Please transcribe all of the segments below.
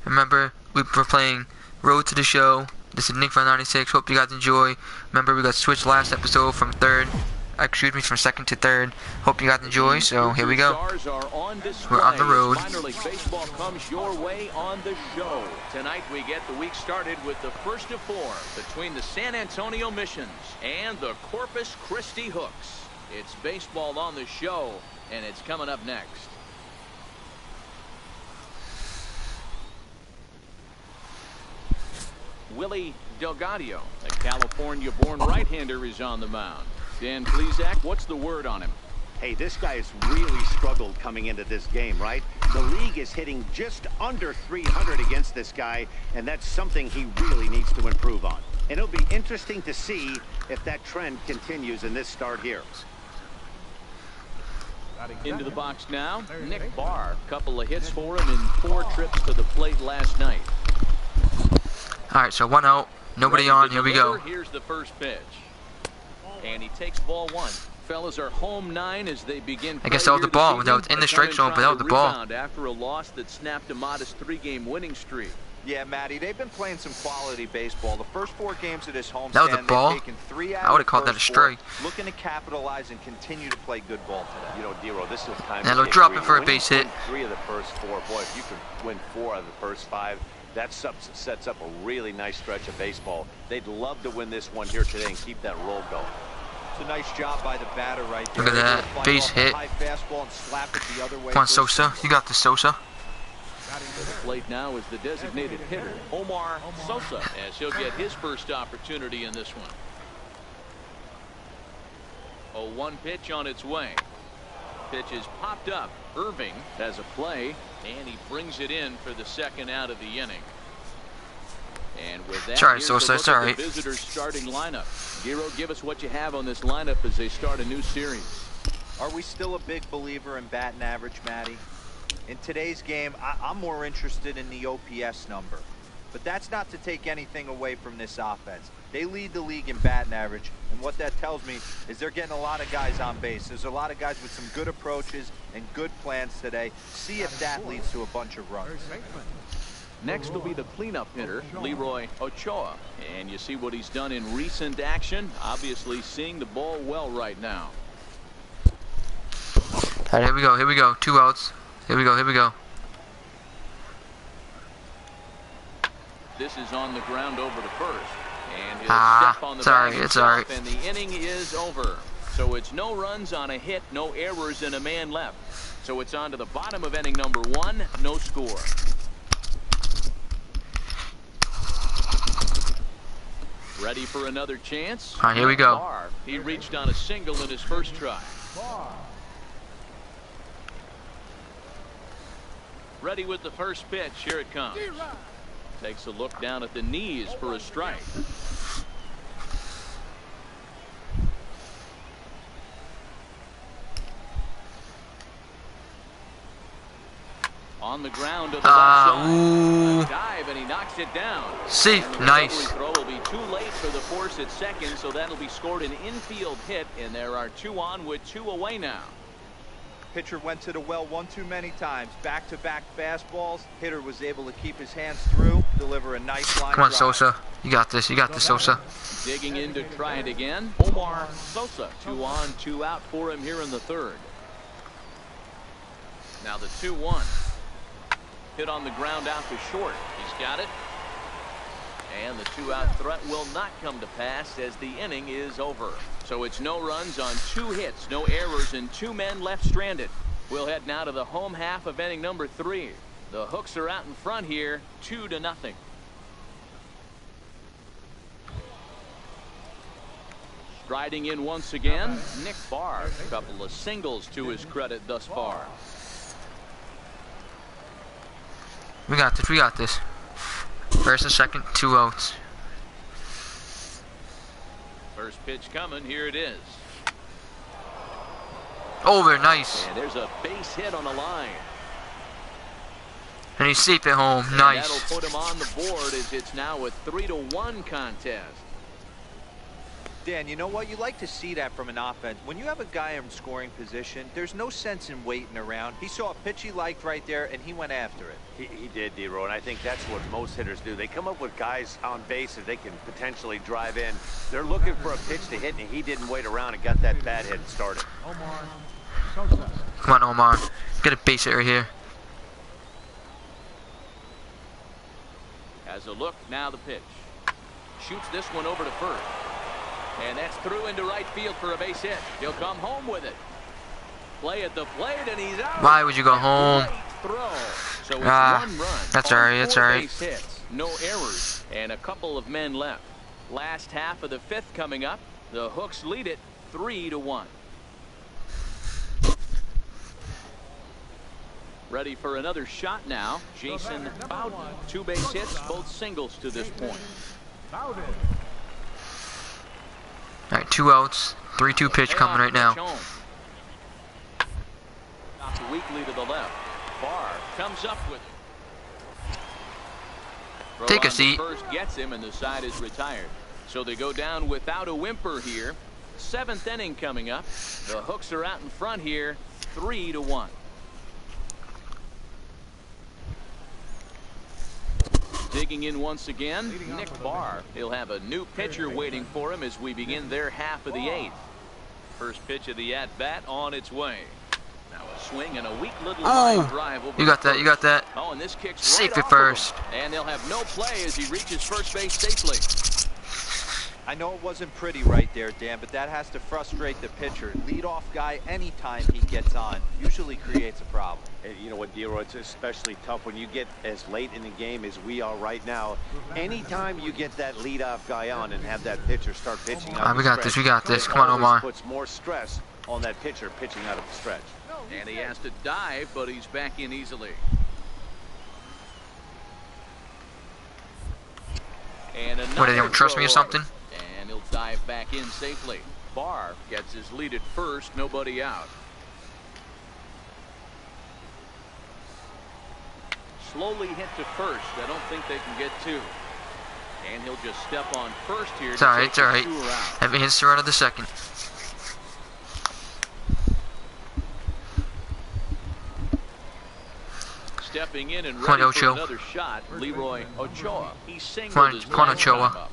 Remember, we're playing Road to the Show. This is Nick from 96. Hope you guys enjoy. Remember, we got switched last episode from second to third. Hope you guys enjoy. So here we go. We're on the road. Minor League Baseball comes your way on the show. Tonight we get the week started with the first of four between the San Antonio Missions and the Corpus Christi Hooks. It's baseball on the show, and it's coming up next. Willie Delgado, a California-born right-hander, is on the mound. Dan Plesac, what's the word on him? Hey, this guy has really struggled coming into this game, right? The league is hitting just under 300 against this guy, and that's something he really needs to improve on. And it'll be interesting to see if that trend continues in this start here. Into the box now, Nick Barr. Couple of hits for him in 4 trips to the plate last night. Alright, so 1 out. Nobody on. Here we go. Here's the first pitch. And he takes ball 1. Fellas are home 9 as they begin. I guess that was the ball. Without in the strike zone, but that was the ball. After a loss that snapped a modest 3-game winning streak. Yeah, Matty, they've been playing some quality baseball. The first 4 games of this homestand, that was the ball. Taken 3 out I would have called that a strike. Looking to capitalize and continue to play good ball today. You know, Dero, this is time. That'll drop him for a base hit. 3 of the first 4. Boy, if you could win 4 out of the first 5. That sets up a really nice stretch of baseball. They'd love to win this one here today and keep that roll going. It's a nice job by the batter right there. Look at that base hit. High fastball and slap it the other way. Come on, Sosa. You got this, Sosa. To the plate now is the designated hitter, Omar Sosa, as he'll get his first opportunity in this one. 0-1 pitch on its way. Pitch is popped up. Irving has a play, and he brings it in for the second out of the inning. And with that, sorry, Sosa, it's all right. The visitors' starting lineup. Giro, give us what you have on this lineup as they start a new series. Are we still a big believer in batting average, Matty? In today's game, I'm more interested in the OPS number. But that's not to take anything away from this offense. They lead the league in batting average, and what that tells me is they're getting a lot of guys on base. There's a lot of guys with some good approaches and good plans today. See if that leads to a bunch of runs. Next will be the cleanup hitter, Leroy Ochoa. And you see what he's done in recent action. Obviously seeing the ball well right now. All right, here we go. Here we go. 2 outs. Here we go. Here we go. This is on the ground over to first. And he'll step on the sorry, bag it's all right. And the inning is over. So it's no runs on a hit, no errors, and a man left. So it's on to the bottom of inning number 1, no score. Ready for another chance? All right, here we go. He reached on a single in his first try. Ready with the first pitch. Here it comes. Takes a look down at the knees for a strike. On the ground to the left side. Dive, and he knocks it down. Safe, nice. The throw will be too late for the force at second, so that'll be scored an infield hit, and there are 2 on with 2 away now. Pitcher went to the well one too many times. Back-to-back fastballs. Hitter was able to keep his hands through, deliver a nice line. Come on, drive. Sosa. You got this. You got this, Sosa. Digging in to try it again. Omar Sosa. 2 on, 2 out for him here in the 3rd. Now the 2-1. Hit on the ground out to short. He's got it. And the 2-out threat will not come to pass as the inning is over. So it's no runs on 2 hits, no errors, and 2 men left stranded. We'll head now to the home half of inning number 3. The Hooks are out in front here, 2-0. Striding in once again, Nick Barr. A couple of singles to his credit thus far. We got this. We got this. First and second, 2 outs. First pitch coming. Here it is. Over, nice. And there's a base hit on the line. And he's safe at home. And nice. that'll put him on the board as it's now a 3-1 contest. Dan, you know what? You like to see that from an offense. When you have a guy in scoring position, there's no sense in waiting around. He saw a pitch he liked right there, and he went after it. He did, D-Roy, and I think that's what most hitters do. They come up with guys on base that they can potentially drive in. They're looking for a pitch to hit, and he didn't wait around and got that bad hit and started. Come on, Omar. Get a base hitter here. As a look, now the pitch. Shoots this one over to first. And that's through into right field for a base hit. He'll come home with it. Play at the plate, and he's out. Why would you go home? Throw. So it's 1 run. That's alright. That's alright. Base hits, no errors, and a couple of men left. Last half of the 5th coming up. The Hooks lead it 3-1. Ready for another shot now. Jason Bowden. 2 base hits, both singles to this point. Alright, 2 outs. 3-2 pitch coming right now. Knocks weakly to the left. Barr comes up with it. Take a seat. First gets him, and the side is retired. So they go down without a whimper here. 7th inning coming up. The Hooks are out in front here, 3-1. Digging in once again, Nick Barr. He'll have a new pitcher waiting for him as we begin their half of the 8th. First pitch of the at-bat on its way. Now a swing and a weak little line drive over. You got that. You got that. Oh, and this kicks Safe right at off first. of him. And they'll have no play as he reaches first base safely. I know it wasn't pretty right there, Dan, but that has to frustrate the pitcher. Leadoff guy, anytime he gets on, usually creates a problem. And you know what, D-Roy, it's especially tough when you get as late in the game as we are right now. Anytime you get that leadoff guy on and have that pitcher start pitching out We got this. We got this. Come on, Omar. Omar. Puts more stress on that pitcher pitching out of the stretch. And he has to dive, but he's back in easily. And What, they don't trust me or something? And he'll dive back in safely. Barr gets his lead at first, nobody out. Slowly hit to first. I don't think they can get 2. And he'll just step on first here. It's alright. It's alright. Having hits to run of the 2nd. Stepping in and Come on, ready for Ocho. another shot, Leroy Ochoa. He singled Come on, his come on, last time Ochoa. up.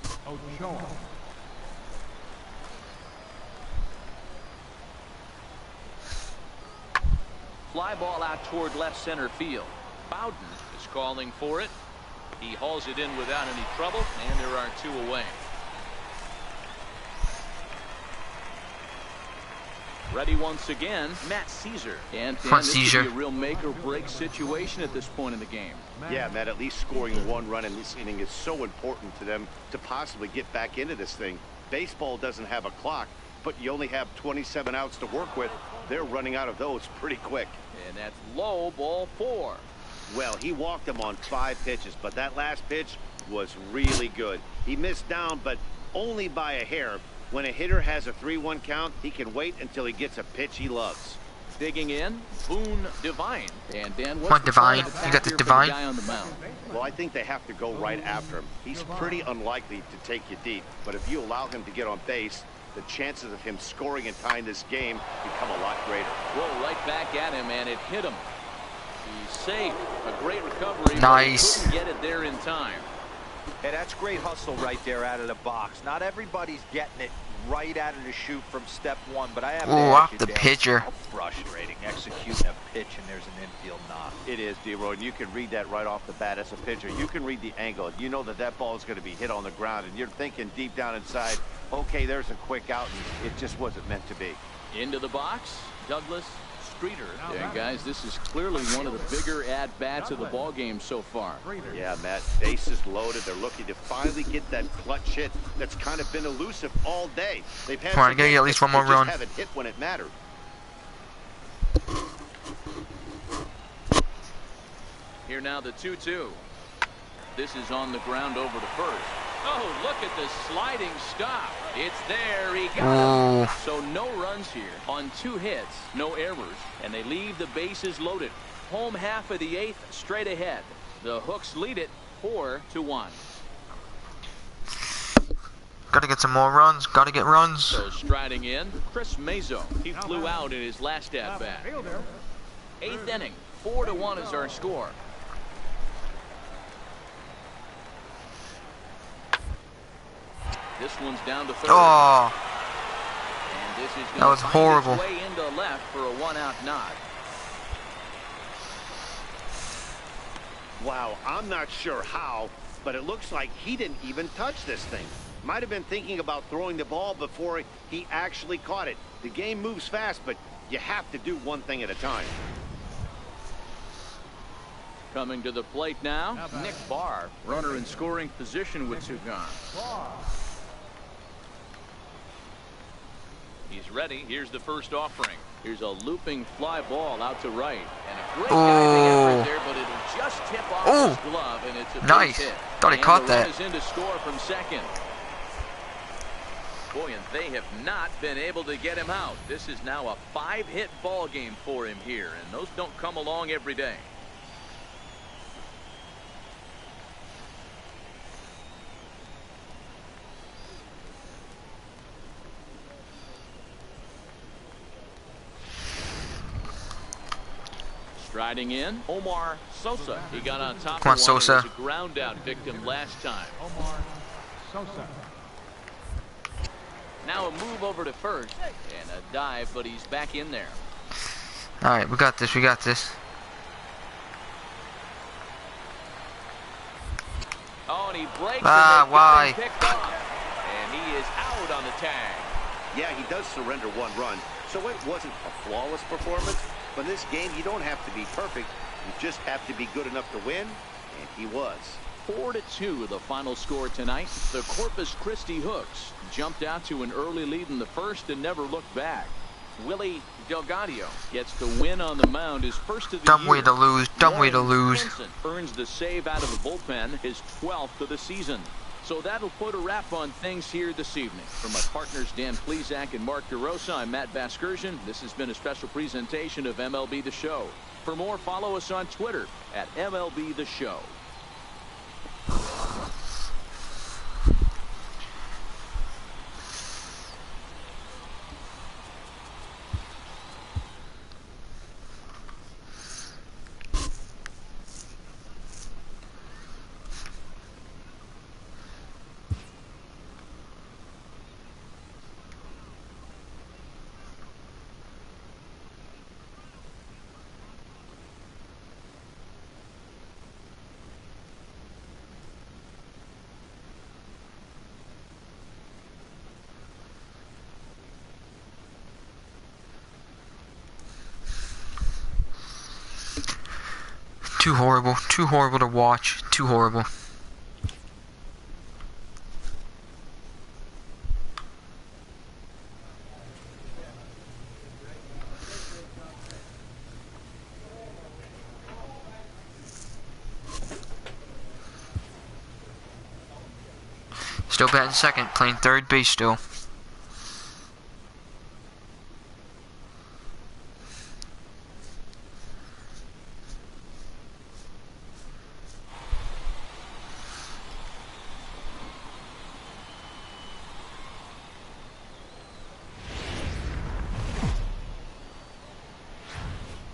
Fly ball out toward left center field. Bowden is calling for it. He hauls it in without any trouble, and there are 2 away. Ready once again, Matt Caesar. And Dan, this could be a real make or break situation at this point in the game. Yeah, Matt, at least scoring 1 run in this inning is so important to them to possibly get back into this thing. Baseball doesn't have a clock, but you only have 27 outs to work with. They're running out of those pretty quick. And that's low, ball 4. Well, he walked him on 5 pitches, but that last pitch was really good. He missed down, but only by a hair. When a hitter has a 3-1 count, he can wait until he gets a pitch he loves. Digging in, Boone Divine. And Dan, Come on, Divine. You got the Divine? Guy on the mound? Well, I think they have to go right after him. He's pretty unlikely to take you deep, but if you allow him to get on base, the chances of him scoring and tying this game become a lot greater. Roll right back at him, and it hit him. He's safe. A great recovery. Nice. But he couldn't get it there in time. Hey, that's great hustle right there out of the box. Not everybody's getting it right out of the chute from step 1, but I have to off ask you, the Dan, pitcher. how frustrating executing a pitch and there's an infield knock. It is, D-Roy, and you can read that right off the bat as a pitcher. You can read the angle. You know that that ball is going to be hit on the ground, and you're thinking deep down inside, okay, there's a quick out, and it just wasn't meant to be. Into the box, Douglas Streeter. Yeah, guys, this is clearly one of the bigger at-bats of the ball game so far. Yeah, Matt, bases loaded. They're looking to finally get that clutch hit that's kind of been elusive all day. They've had Come on, gotta get at least 1 more they run. just haven't hit when it mattered. Here now the 2-2. This is on the ground over to first. Oh, look at the sliding stop. It's there. He got it. So no runs here on 2 hits, no errors, and they leave the bases loaded. Home half of the 8th straight ahead. The Hooks lead it 4-1. Gotta get some more runs. Gotta get runs. So striding in, Chris Mazo. He flew out in his last at-bat. 8th inning, 4-1 is our score. This one's down to third. Oh, And this is that was horrible. way into left for a 1-out nod. Wow, I'm not sure how, but it looks like he didn't even touch this thing. Might have been thinking about throwing the ball before he actually caught it. The game moves fast, but you have to do one thing at a time. Coming to the plate now, Nick Barr, runner in scoring position with 2 gone. He's ready. Here's the first offering. Here's a looping fly ball out to right. And a great diving effort there, but it'll just tip off his glove, and it's a nice. base hit. Thought he caught that. And the run is in to score from second. Boy, and they have not been able to get him out. This is now a 5-hit ball game for him here, and those don't come along every day. Striding in, Omar Sosa. He got on top Come on, of one. Sosa. Was a ground out victim last time. Omar Sosa. Now a move over to first and a dive, but he's back in there. All right, we got this. We got this. Oh, and he breaks. Why? And picked off. And he is out on the tag. Yeah, he does surrender 1 run, so it wasn't a flawless performance. But in this game, you don't have to be perfect. You just have to be good enough to win, and he was. 4-2 the final score tonight. The Corpus Christi Hooks jumped out to an early lead in the first and never looked back. Willie Delgadio gets the win on the mound, his first of the Dumb year. way to lose. Dumb way to Lawrence lose. Vincent earns the save out of the bullpen, his 12th of the season. So that'll put a wrap on things here this evening. For my partners Dan Plesac and Mark DeRosa, I'm Matt Vasgersian. This has been a special presentation of MLB The Show. For more, follow us on Twitter at MLB The Show. Too horrible. Too horrible to watch. Too horrible. Still batting second, playing third base still.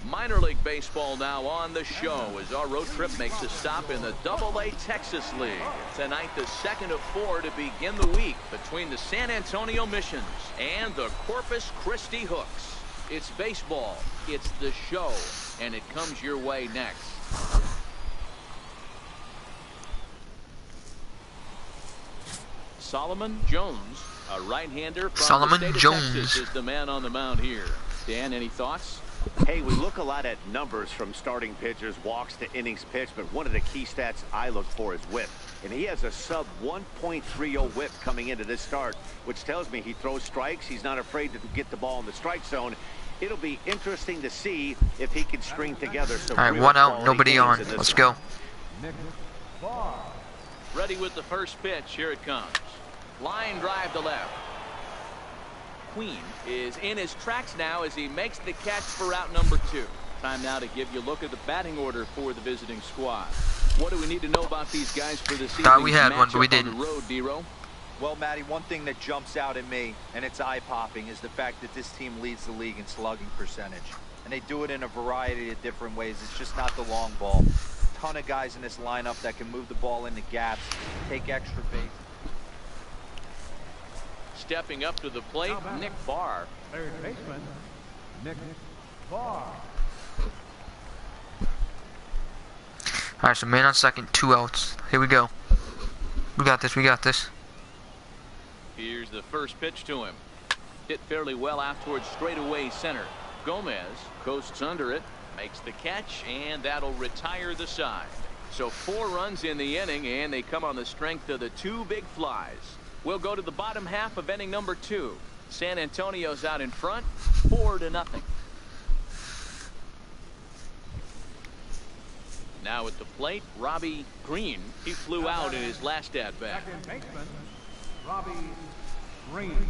Minor League Baseball now on the show as our road trip makes a stop in the AA Texas League. Tonight, the second of 4 to begin the week between the San Antonio Missions and the Corpus Christi Hooks. It's baseball, it's the show, and it comes your way next. Solomon Jones, a right-hander from Solomon the state Jones. of Texas, is the man on the mound here. Dan, any thoughts? Hey, we look a lot at numbers from starting pitchers, walks to innings pitched, but one of the key stats I look for is whip. And he has a sub 1.30 whip coming into this start, which tells me he throws strikes. He's not afraid to get the ball in the strike zone. It'll be interesting to see if he can string together some. All right, real 1 out, quality nobody innings on. in this Let's one. go. Ready with the first pitch. Here it comes. Line drive to left. Queen is in his tracks now as he makes the catch for out number 2. Time now to give you a look at the batting order for the visiting squad. What do we need to know about these guys for this evening? Thought we had one, but we On the didn't. road, D-Row. Well, Matty, one thing that jumps out at me, and it's eye-popping, is the fact that this team leads the league in slugging percentage. And they do it in a variety of different ways. It's just not the long ball. Ton of guys in this lineup that can move the ball into gaps, take extra base. Stepping up to the plate, Nick Barr. Third baseman, Nick Barr. Alright, so man on second, 2 outs. Here we go. We got this, we got this. Here's the first pitch to him. Hit fairly well out towards straightaway center. Gomez coasts under it, makes the catch, and that'll retire the side. So 4 runs in the inning, and they come on the strength of the 2 big flies. We'll go to the bottom half of inning number 2. San Antonio's out in front, 4-0. Now at the plate, Robbie Green. He flew out in his last at-bat. Second baseman, Robbie Green.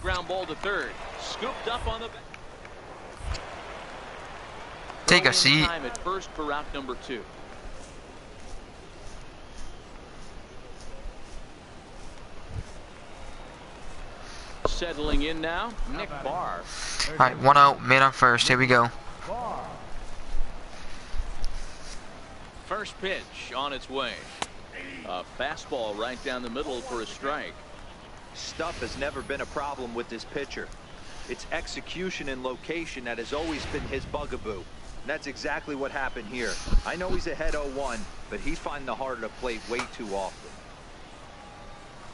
Ground ball to third. Scooped up on the back. Take a seat. Time at first for route number 2. Settling in now, Nick Barr. Alright, 1 out, man on first. Here we go. Barr. First pitch on its way. A fastball right down the middle for a strike. Stuff has never been a problem with this pitcher. It's execution and location that has always been his bugaboo. And that's exactly what happened here. I know he's ahead 0-1, but he's finding the heart of the plate way too often.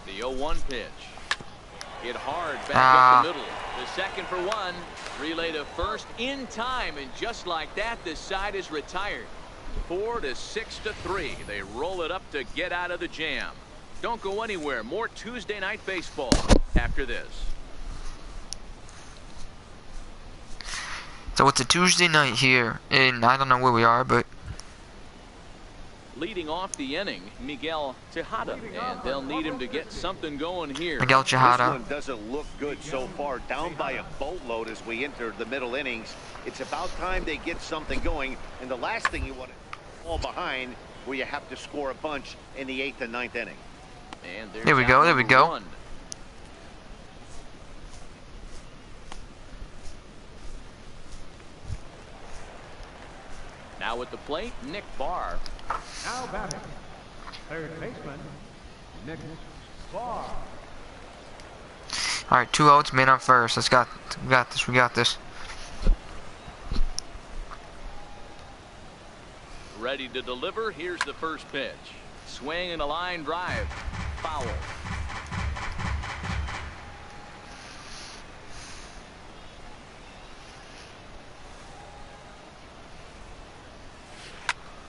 The 0-1 pitch. Hit hard back up the middle. The second for 1. Relay to first in time, and just like that, the side is retired. 4-6-3. They roll it up to get out of the jam. Don't go anywhere. More Tuesday night baseball after this. So it's a Tuesday night here, and I don't know where we are, but Leading off the inning, Miguel Tejada, and they'll need him to get something going here. Miguel This Tejada. one doesn't look good so far. Down by a boatload as we enter the middle innings. It's about time they get something going. And the last thing you want to fall behind where you have to score a bunch in the 8th and 9th inning. And there's There we go, out there we number go. 1. Now at the plate, Nick Barr. Now batting, third baseman, Nick Barr. Alright, 2 outs, man on first. We got this, we got this. Ready to deliver. Here's the first pitch. Swing and a line drive. Foul.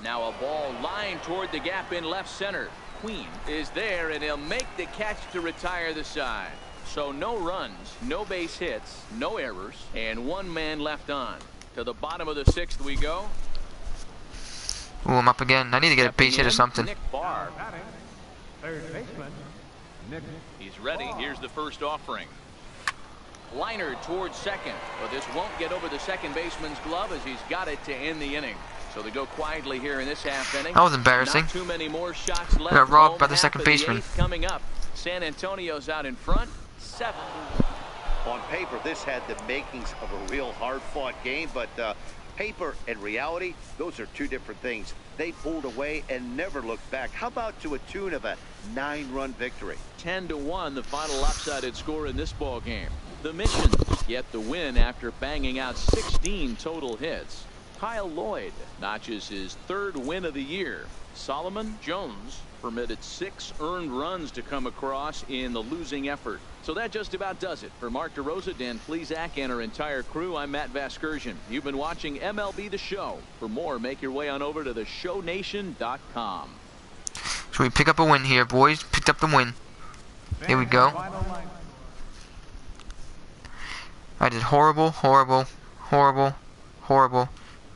Now a ball lined toward the gap in left center. Queen is there, and he'll make the catch to retire the side. So no runs, no base hits, no errors, and 1 man left on. To the bottom of the 6th we go. Ooh, I'm up again. I need to get a base hit or something. Nick Barr. Batting, third baseman, Nick. He's ready. Here's the first offering. Liner towards second, but this won't get over the second baseman's glove as he's got it to end the inning. So they go quietly here in this half inning. That was embarrassing. Not too many more shots left. Got robbed by the Home second half of the baseman. 8th coming up. San Antonio's out in front. 7. On paper, this had the makings of a real hard-fought game, but paper and reality, those are 2 different things. They pulled away and never looked back. How about to a tune of a 9-run victory? 10-1, the final lopsided score in this ball game. The Missions get the win after banging out 16 total hits. Kyle Lloyd notches his 3rd win of the year. Solomon Jones permitted 6 earned runs to come across in the losing effort. So that just about does it. For Mark DeRosa, Dan Plesac, and our entire crew, I'm Matt Vasgersian. You've been watching MLB The Show. For more, make your way on over to theshownation.com. So we pick up a win here, boys. Picked up the win. Here we go. I did horrible, horrible, horrible, horrible,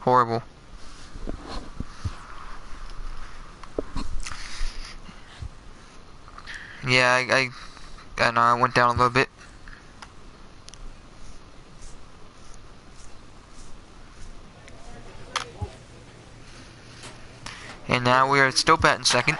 horrible. Yeah, I know I went down a little bit. And now we are still batting second.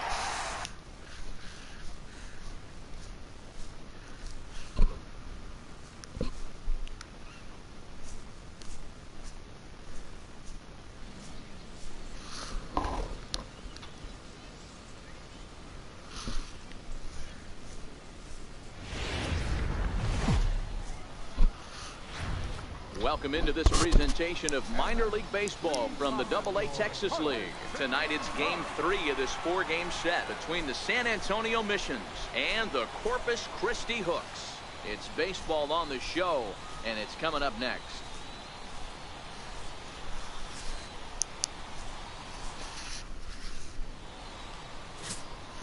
Welcome into this presentation of minor league baseball from the AA Texas League. Tonight it's game 3 of this 4-game set between the San Antonio Missions and the Corpus Christi Hooks. It's baseball on the show, and it's coming up next.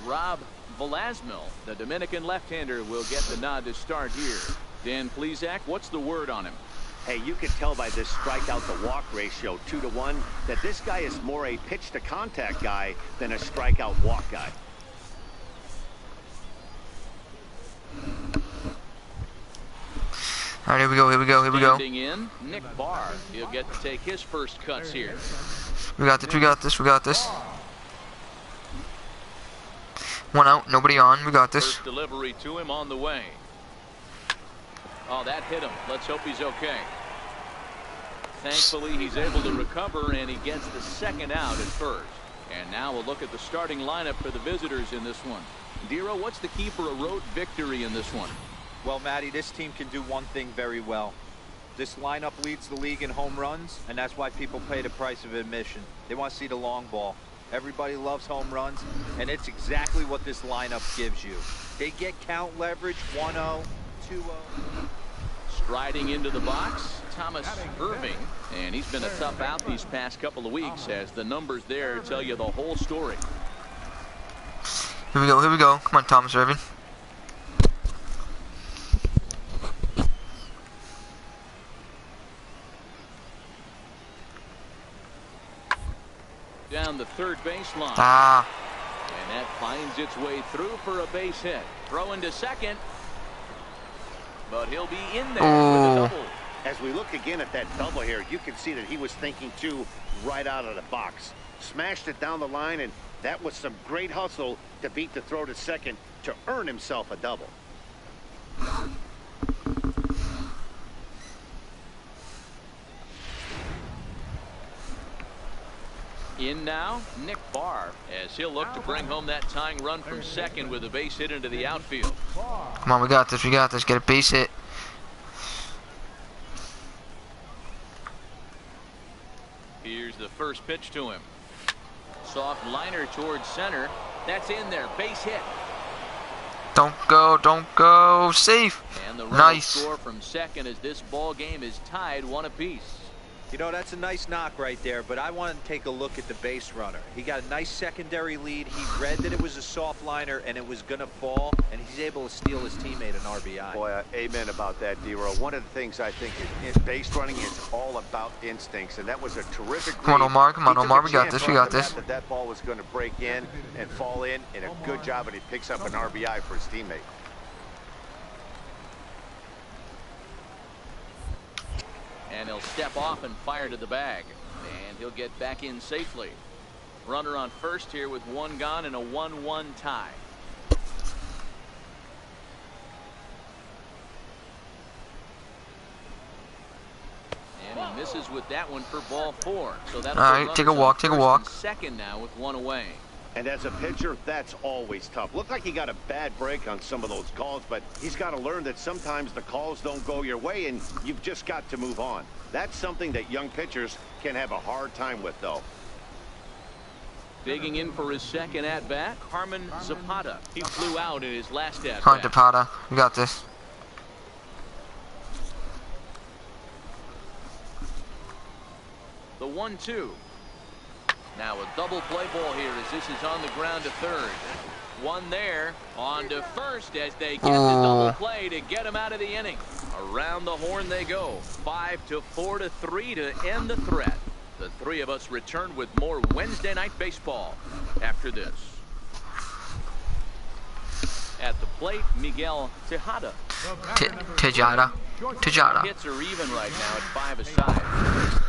Rob Velasmil, the Dominican left-hander, will get the nod to start here. Dan Plesac, what's the word on him? Hey, you can tell by this strikeout to walk ratio 2-to-1 that this guy is more a pitch to contact guy than a strikeout walk guy. All right, here we go, here we go, here we go. Standing in, Nick Barr. He'll get to take his first cuts here. We got this, we got this, we got this. One out, nobody on, we got this. First delivery to him on the way. Oh, that hit him. Let's hope he's okay. Thankfully, he's able to recover, and he gets the second out at first. And now we'll look at the starting lineup for the visitors in this one. Dero, what's the key for a road victory in this one? Well, Matty, this team can do one thing very well. This lineup leads the league in home runs, and that's why people pay the price of admission. They want to see the long ball. Everybody loves home runs, and it's exactly what this lineup gives you. They get count leverage, 1-0. 2-0. Striding into the box, Thomas Irving, and he's been a tough out these past couple of weeks as the numbers there tell you the whole story. Here we go, here we go. Come on, Thomas Irving. Down the third baseline. Ah. And that finds its way through for a base hit. Throw into second. But he'll be in there with a double. As we look again at that double here, you can see that he was thinking too right out of the box. Smashed it down the line, and that was some great hustle to beat the throw to second to earn himself a double. In now, Nick Barr, as he'll look to bring home that tying run from second with a base hit into the outfield. Come on, we got this, we got this. Get a base hit. Here's the first pitch to him. Soft liner towards center. That's in there. Base hit. Don't go. Safe. And the run Nice. score from second as this ball game is tied 1 apiece. You know, that's a nice knock right there, but I want to take a look at the base runner. He got a nice secondary lead. He read that it was a soft liner and it was going to fall, and he's able to steal his teammate an RBI. Boy, amen about that, Dero. One of the things I think in base running is all about instincts, and that was a terrific read. Come on, Omar. Come on, He took Omar. a We got chance this. We on got the this. bat that ball was going to break in and fall in, and a good job, and he picks up an RBI for his teammate. And he'll step off and fire to the bag. And he'll get back in safely. Runner on first here with 1 gone and a 1-1 tie. And he misses with that one for ball 4. So that'll All put right, runners take a on walk, take a first walk. and second now with 1 away. And as a pitcher, that's always tough. Looked like he got a bad break on some of those calls, but he's got to learn that sometimes the calls don't go your way, and you've just got to move on. That's something that young pitchers can have a hard time with, though. Digging in for his second at-bat, Carmen Zapata. He flew out in his last at-bat. Come on, Zapata. We got this. The 1-2. Now a double play ball here as this is on the ground to third. One there on to first as they get the double play to get him out of the inning. Around the horn they go. 5-4-3 to end the threat. The three of us return with more Wednesday Night Baseball after this. At the plate, Miguel Tejada. Tejada. Hits are even right now at 5 aside.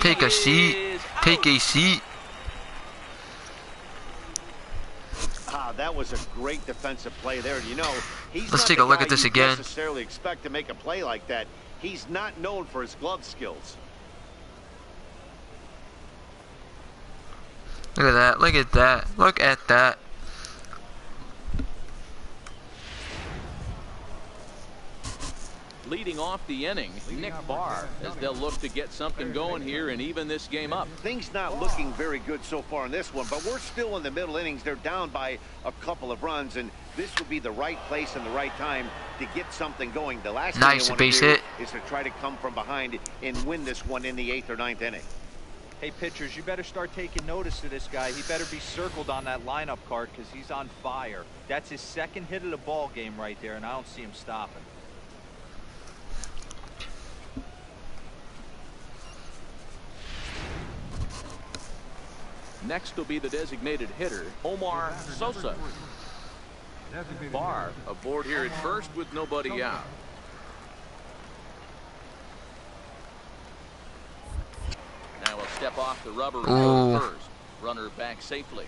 Take a seat. Take a seat. That was a great defensive play there. You know, Let's take a look at this again. Necessarily expect to make a play like that. He's not known for his glove skills. Look at that. Look at that. Look at that. Leading off the inning, Nick Barr, as they'll look to get something going here and even this game up. Things not looking very good so far in this one, but we're still in the middle innings. They're down by a couple of runs, and this would be the right place and the right time to get something going. The last thing you want to do is to try to come from behind and win this one in the 8th or 9th inning. Hey, pitchers, you better start taking notice of this guy. He better be circled on that lineup card because he's on fire. That's his second hit of the ball game right there, and I don't see him stopping. Next will be the designated hitter, Omar Sosa. Barr aboard here at first with nobody out. Now we'll step off the rubber and go to first. Runner back safely.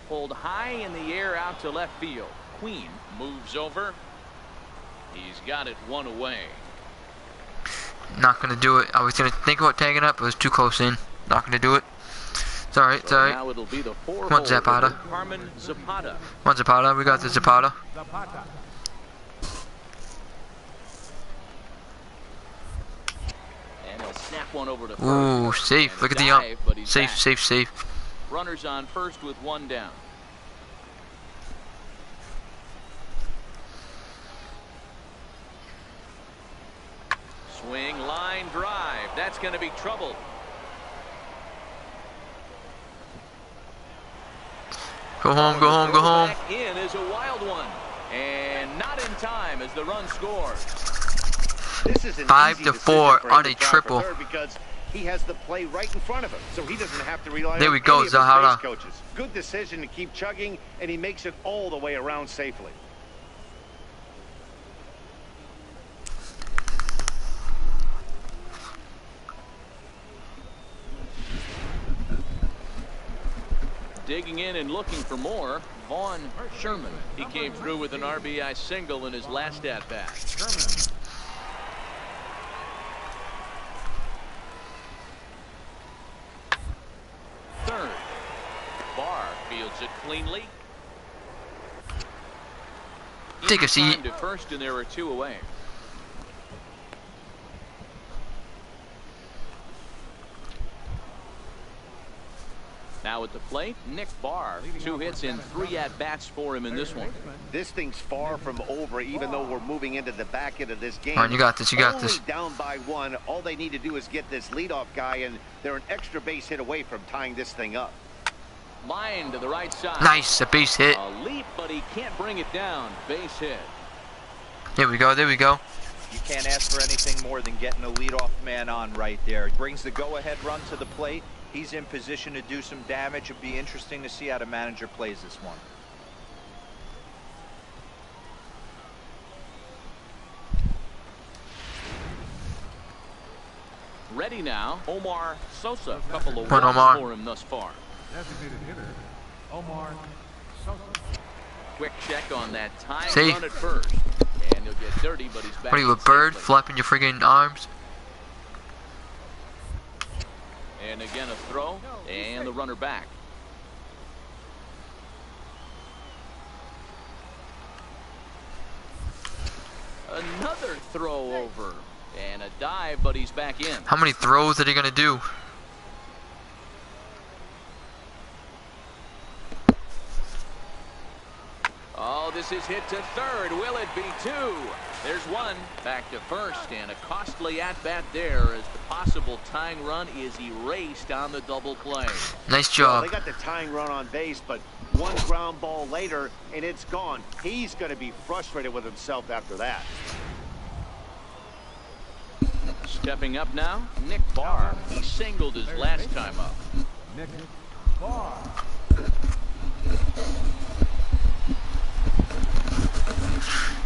Pulled high in the air out to left field. Queen moves over. He's got it one away. Not gonna do it. I was gonna think about tagging up, but it was too close in. Not gonna do it. It's alright, it's alright. Now it'll be the Come on, Zapata. Carmen Zapata. Come on, Zapata. We got the Zapata. And he'll snap one over to first. Ooh, safe. Look at the ump. Safe, back. safe, safe. Runners on first with one down. Swing, line, drive. That's going to be trouble. Go home, go home, go home. Back in is a wild one. And not in time as the run scores. This is an 5-4 on a triple. Because he has the play right in front of him, so he doesn't have to rely there on we go, any of his Zahara. base coaches. Good decision to keep chugging, and he makes it all the way around safely. Digging in and looking for more, Vaughn Sherman. He came through with an RBI single in his last at-bat. Third. Barr fields it cleanly. Take a seat. To first, and there are two away. Now at the plate, Nick Barr. 2 hits and 3 at-bats for him in this one. This thing's far from over, even though we're moving into the back end of this game. Come on, you got this, you got this. Only down by 1. All they need to do is get this leadoff guy, and they're an extra base hit away from tying this thing up. Line to the right side. Nice, a base hit. A leap, but he can't bring it down. Base hit. There we go, there we go. You can't ask for anything more than getting a leadoff man on right there. Brings the go-ahead run to the plate. He's in position to do some damage. It'd be interesting to see how the manager plays this one. Ready now, Omar Sosa. A couple of Omar. walks for him thus far. Designated hitter, Omar Sosa. Quick check on that time Safe. run at first. And he'll get dirty, but he's back. What are you, a bird flapping your friggin' arms? And again a throw, and the runner back. Another throw over, and a dive, but he's back in. How many throws are they gonna do? Oh, this is hit to third. Will it be 2? There's one. Back to first, and a costly at-bat there as the possible tying run is erased on the double play. Nice Well, job. they got the tying run on base, but one ground ball later, and it's gone. He's going to be frustrated with himself after that. Stepping up now, Nick Barr. He singled his last time up. Nick Barr.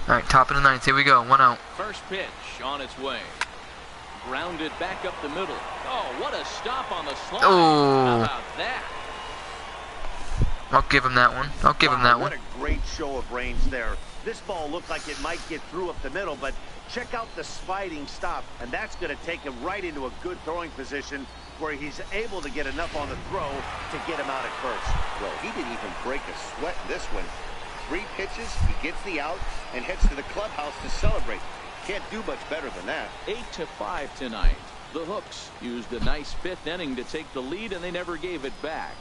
Alright, top of the ninth. Here we go. 1 out. First pitch on its way. Grounded back up the middle. Oh, what a stop on the slide. Oh. How about that? I'll give him that one. I'll give him that What one. a great show of range there. This ball looked like it might get through up the middle, but check out the sliding stop, and that's going to take him right into a good throwing position where he's able to get enough on the throw to get him out at first. Well, he didn't even break a sweat in this one. 3 pitches, he gets the out, and heads to the clubhouse to celebrate. Can't do much better than that. 8-5 tonight. The Hooks used a nice 5th inning to take the lead, and they never gave it back.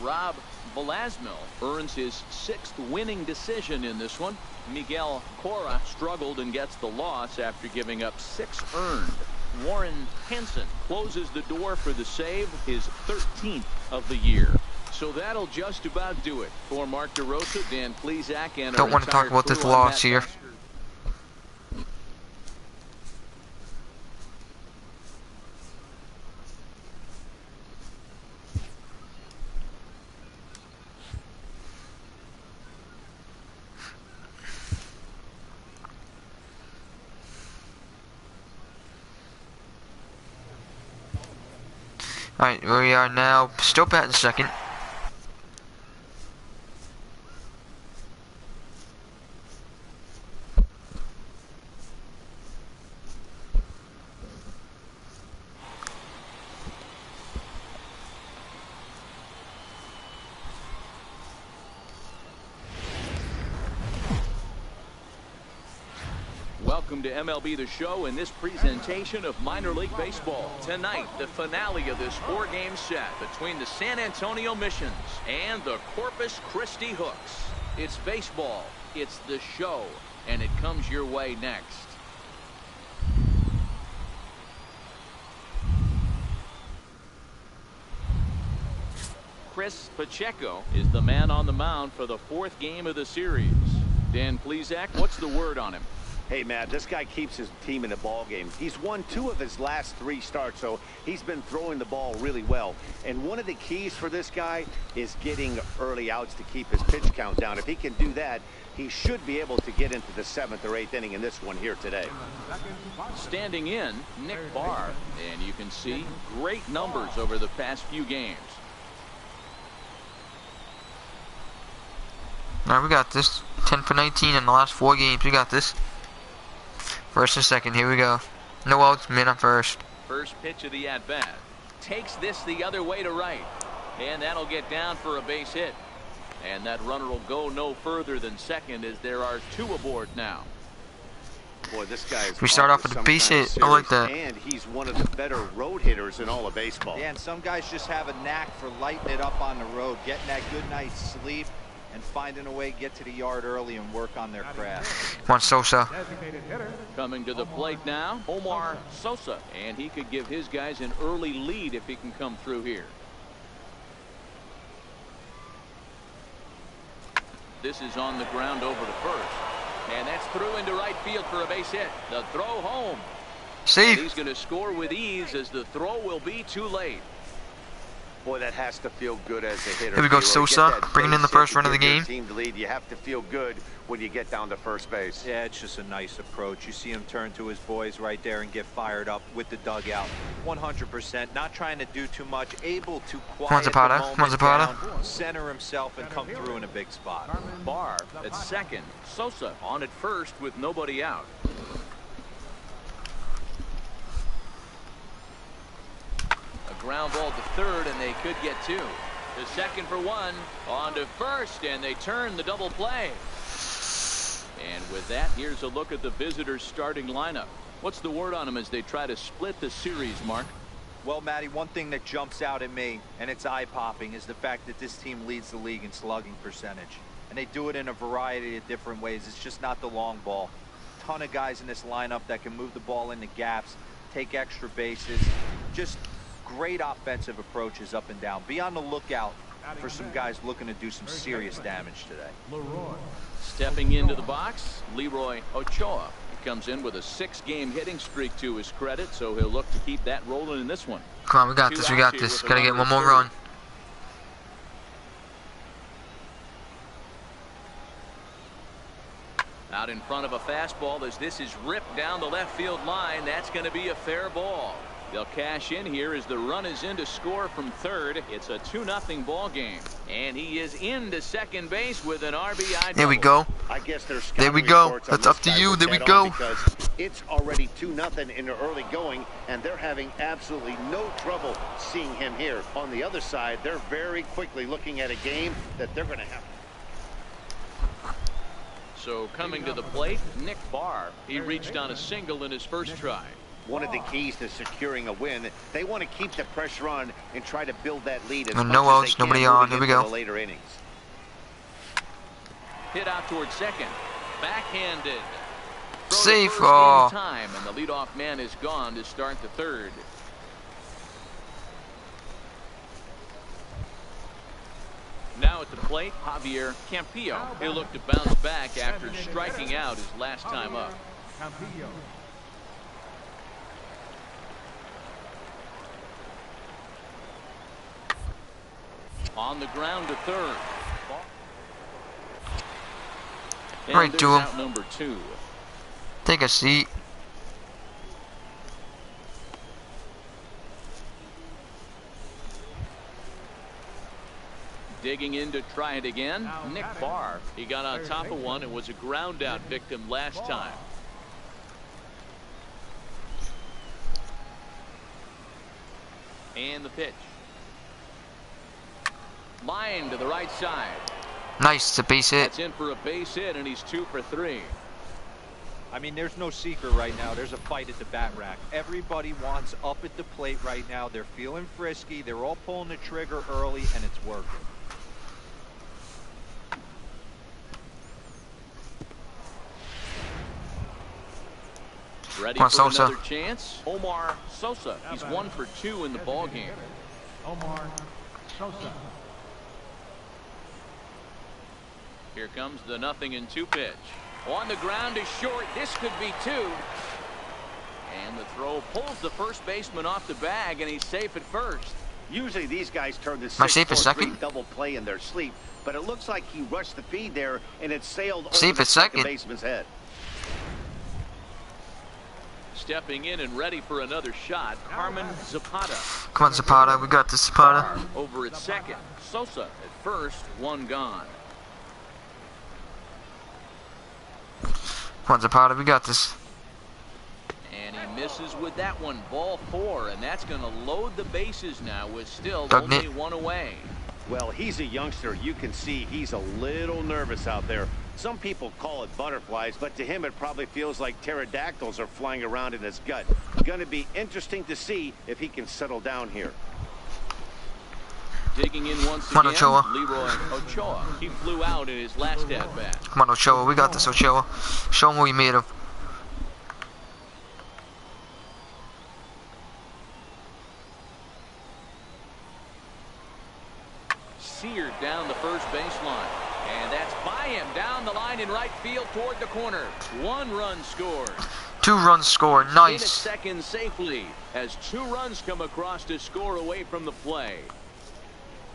Rob Velasmil earns his 6th winning decision in this one. Miguel Cora struggled and gets the loss after giving up 6 earned. Warren Henson closes the door for the save, his 13th of the year. So that'll just about do it for Mark DeRosa, Dan Plesac, and Don't want to talk about this loss here. Alright, we are now still batting second. Welcome to MLB The Show in this presentation of minor league baseball. Tonight, the finale of this 4-game set between the San Antonio Missions and the Corpus Christi Hooks. It's baseball, it's the show, and it comes your way next. Chris Pacheco is the man on the mound for the 4th game of the series. Dan Plesac, what's the word on him? Hey, Matt, this guy keeps his team in the ball game. He's won 2 of his last 3 starts, so he's been throwing the ball really well. And one of the keys for this guy is getting early outs to keep his pitch count down. If he can do that, he should be able to get into the 7th or 8th inning in this one here today. Standing in, Nick Barr, and you can see great numbers over the past few games. Alright, we got this. 10 for 19 in the last 4 games. We got this. First and second, here we go. No outs, man on first. First pitch of the at-bat. Takes this the other way to right. And that'll get down for a base hit. And that runner will go no further than second as there are 2 aboard now. Boy, this guy is We start off with a base hit. I like that. And he's one of the better road hitters in all of baseball. Yeah, and some guys just have a knack for lighting it up on the road, getting that good night's sleep, and finding a way to get to the yard early and work on their craft. Juan Sosa. Designated hitter. Coming to the plate now, Omar Sosa. And he could give his guys an early lead if he can come through here. This is on the ground over to first. And that's through into right field for a base hit. The throw home. Save. And he's going to score with ease as the throw will be too late. Boy, that has to feel good as a hitter. Here we go, Get Sosa, that bringing in the base hit first to run of the give your game. Team to lead. You have to feel good when you get down to first base. Yeah, it's just a nice approach. You see him turn to his boys right there and get fired up with the dugout. 100%, not trying to do too much, able to quiet the moment down, center himself, and come through in a big spot. Barr at second. Sosa on at first with nobody out. A ground ball to third, and they could get 2. To second for 1. On to first, and they turn the double play. And with that, here's a look at the visitors' starting lineup. What's the word on them as they try to split the series, Mark? Well, Matty, one thing that jumps out at me, and it's eye-popping, is the fact that this team leads the league in slugging percentage. And they do it in a variety of different ways. It's just not the long ball. Ton of guys in this lineup that can move the ball into gaps, take extra bases. Just great offensive approaches up and down. Be on the lookout for some guys looking to do some serious damage today. Leroy. Stepping into the box, Leroy Ochoa. He comes in with a 6-game hitting streak to his credit, so he'll look to keep that rolling in this one. Come on, we got this. We got this. Gotta get one more run. Out in front of a fastball as this is ripped down the left field line. That's going to be a fair ball. They'll cash in here as the run is in to score from third. It's a 2-0 ball game. And he is into second base with an RBI double. There we go. I guess there's There we go. That's up to you. There we go. Because it's already 2-0 in the early going, and they're having absolutely no trouble seeing him here. On the other side, they're very quickly looking at a game that they're going to have. So coming to the plate, Nick Barr. He reached on a single in his first try. One of the keys to securing a win, they want to keep the pressure on and try to build that lead as And much no as outs, they can nobody on. moving Here we into go. the later innings. Hit out towards second. Backhanded. Throw to Safe. first Oh. in time, and the leadoff man is gone to start the third. Now at the plate, Javier Campillo. He'll look to bounce back after striking out his last time up. Campillo. On the ground to third. And Right there's to him. out number 2. Take a seat. Digging in to try it again, Nick Barr. He got on top of one and was a ground out victim last time. And the pitch. Line to the right side. Nice to base hit. That's in for a base hit, and he's 2 for 3. I mean, there's no secret right now. There's a fight at the bat rack. Everybody wants up at the plate right now. They're feeling frisky. They're all pulling the trigger early, and it's working. Ready Come on, for Sosa. another chance? Omar Sosa. He's 1 for 2 in the ball game. Omar Sosa. Here comes the 0-2 pitch. On the ground is short. This could be 2. And the throw pulls the first baseman off the bag, and he's safe at first. Usually these guys turn the Am I safe at 6-4-3 second? double play in their sleep, but it looks like he rushed the feed there, and it sailed over Safe the at second. baseman's head. Stepping in and ready for another shot, Carmen Zapata. Come on, Zapata. We got this, Zapata. Over at second. Sosa at first, 1 gone. Come on, Zapata. We got this. And he misses with that one. Ball 4, and that's going to load the bases now with still Doesn't only it? 1 away. Well, he's a youngster. You can see he's a little nervous out there. Some people call it butterflies, but to him it probably feels like pterodactyls are flying around in his gut. Going to be interesting to see if he can settle down here. Digging in once Come on, again, Ochoa. Leroy Ochoa. He flew out in his last at-bat. Come on, Ochoa. We got this, Ochoa. Show him what you made of. Seared down the first baseline. And that's by him down the line in right field toward the corner. 1 run scored. 2 runs scored. In at Nice. second safely as 2 runs come across to score away from the play.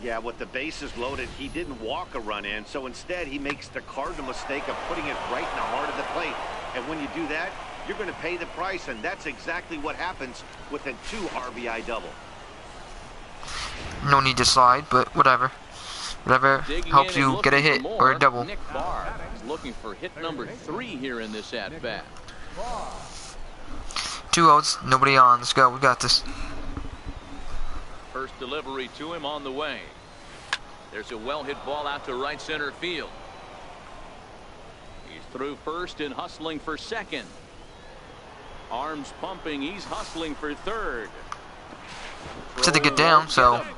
Yeah, with the bases loaded, he didn't walk a run in, so instead he makes the cardinal mistake of putting it right in the heart of the plate. And when you do that, you're going to pay the price, and that's exactly what happens with a 2 RBI double. No need to slide, but whatever. Whatever Digging helps in and you get a looking hit for or more, a double. Nick Barr is looking for hit number 3 here in this at-bat. 2 outs, nobody on. Let's go. We got this. First delivery to him on the way. There's a well-hit ball out to right center field. He's through first and hustling for second. Arms pumping. He's hustling for third. Said to get Throw down, won't so. get him.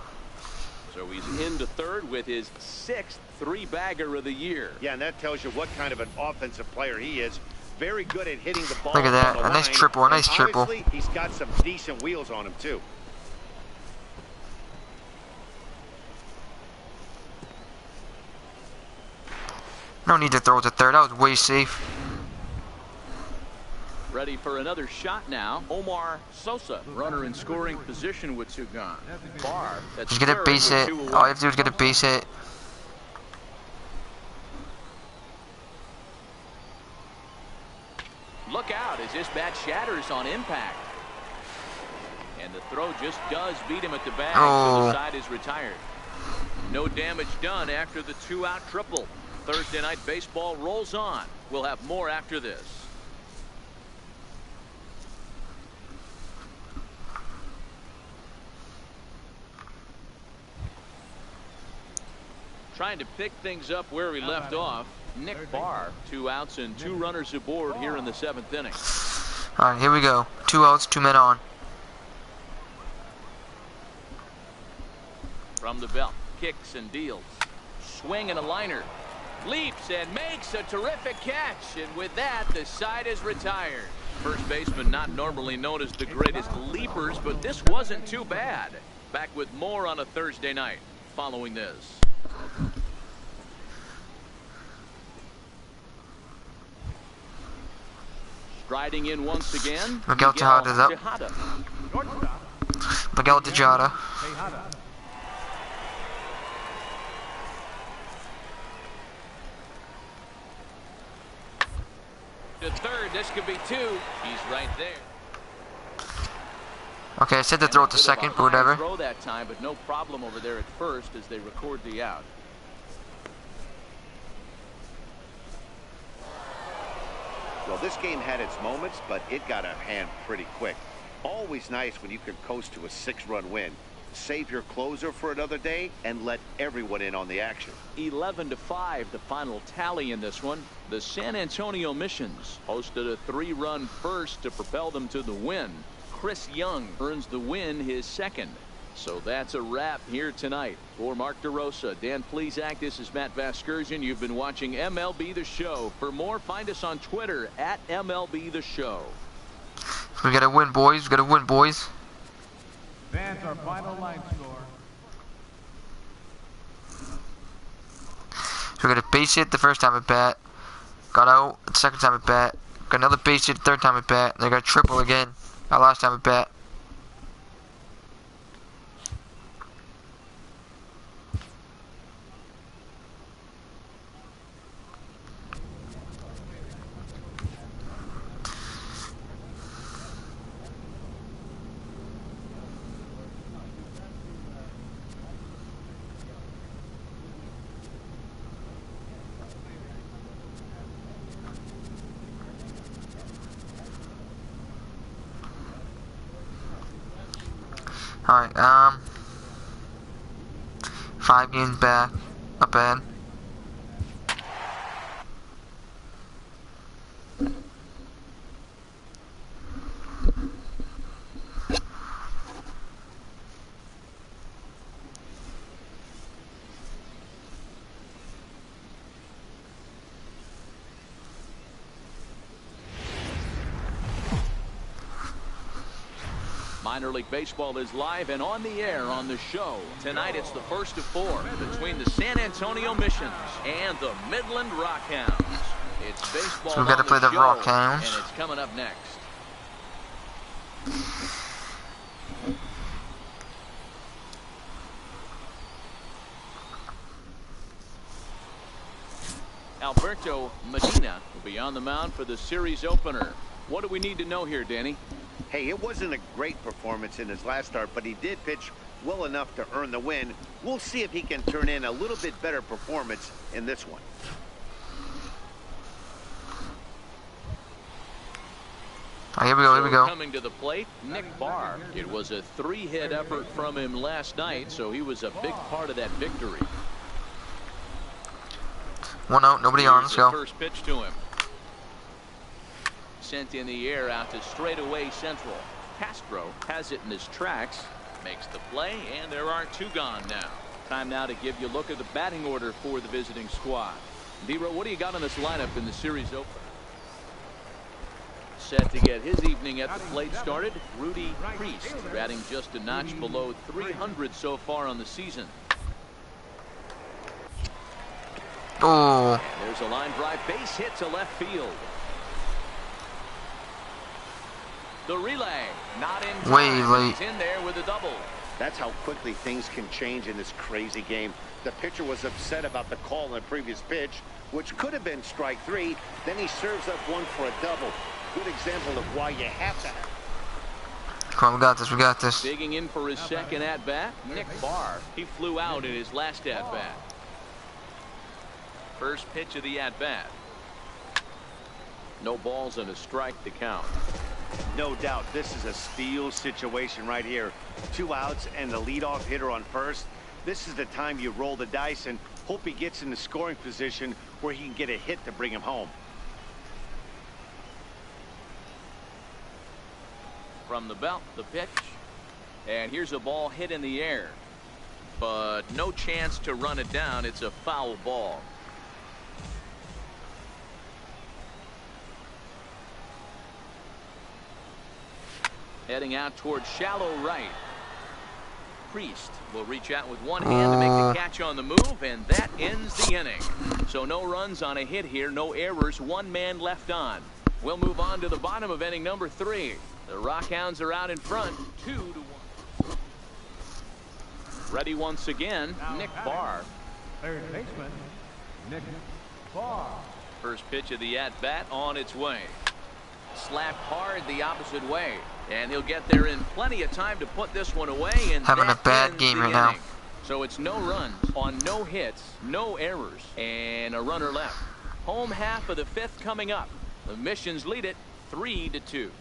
So he's into third with his 6th 3-bagger of the year. Yeah, and that tells you what kind of an offensive player he is. Very good at hitting the ball. Look at that. on the A nice line. triple, a And nice triple. obviously, he's got some decent wheels on him, too. No need to throw it to third. That was way safe. Ready for another shot now. Omar Sosa, runner in scoring position with 2 gone. Barr, that's Just get a third base with hit. 2 away. All you have to do is get a base hit. look out as this bat shatters on impact. And the throw just does beat him at the bag, so the side is retired. No damage done after the 2-out triple. Thursday night baseball rolls on. We'll have more after this. Trying to pick things up where we left off. Nick Barr, 2 outs and 2 runners aboard here in the 7th inning. All right, here we go. 2 outs, 2 men on. From the belt, kicks and deals. Swing and a liner. Leaps and makes a terrific catch. And with that, the side is retired. First baseman not normally known as the greatest leapers, but this wasn't too bad. Back with more on a Thursday night following this. Striding in once again, Miguel Tejada's up. Miguel Tejada. To third, this could be 2. He's right there. Okay, I said to throw it to second, but whatever. Throw that time, but no problem over there at first as they record the out. Well, this game had its moments, but it got out of hand pretty quick. Always nice when you can coast to a 6-run win. Save your closer for another day and let everyone in on the action. 11-5, the final tally in this one. The San Antonio Missions hosted a 3-run first to propel them to the win. Chris Young earns the win, his second. So that's a wrap here tonight. For Mark DeRosa, Dan Plesac, this is Matt Vasgersian. You've been watching MLB The Show. For more, find us on Twitter at MLB The Show. We gotta win, boys. We gotta win, boys. Fans, our final line score. So we got a base hit the first time at bat. Got out the second time at bat. Got another base hit the third time at bat. And they got a triple again. Our last time at bat. Alright, 5 games back. Not bad. Minor League Baseball is live and on the air on the show. Tonight it's the first of 4 between the San Antonio Missions and the Midland Rockhounds. It's baseball So we gotta play the Rockhounds. And it's coming up next. Alberto Medina will be on the mound for the series opener. What do we need to know here, Danny? Hey, it wasn't a great performance in his last start, but he did pitch well enough to earn the win. We'll see if he can turn in a little bit better performance in this one. Oh, here we go, here we go. Coming to the plate, Nick Barr. It was a 3-hit effort from him last night, so he was a big part of that victory. 1 out, nobody on, let's go. First pitch to him. Sent in the air out to straightaway central. Castro has it in his tracks, makes the play, and there are 2 gone now. Time now to give you a look at the batting order for the visiting squad. D-Row, what do you got on this lineup in the series opener? Set to get his evening at the plate started, Rudy Priest, batting just a notch below 300 so far on the season. Oh. There's a line drive base hit to left field. The relay, not in time. Way late. He's in there with a double. That's how quickly things can change in this crazy game. The pitcher was upset about the call on the previous pitch, which could have been strike 3. Then he serves up one for a double. Good example of why you have to. Come on, we got this. We got this. Digging in for his second at-bat, Nick Barr. He flew out in his last at-bat. First pitch of the at-bat. No balls and a strike to count. No doubt this is a steal situation right here. 2 outs and the leadoff hitter on first. This is the time you roll the dice and hope he gets in the scoring position where he can get a hit to bring him home. From the belt, the pitch. And here's a ball hit in the air. But no chance to run it down. It's a foul ball. Heading out towards shallow right. Priest will reach out with one hand to make the catch on the move, and that ends the inning. So no runs on a hit here, no errors, 1 man left on. We'll move on to the bottom of inning number 3. The Rockhounds are out in front, 2-1. Ready once again, Nick Barr. Third baseman, Nick Barr. First pitch of the at-bat on its way. Slapped hard the opposite way, and he'll get there in plenty of time to put this one away. And having a bad game right now. So it's no runs on no hits, no errors, and a runner left. Home half of the 5th coming up. The Missions lead it 3-2.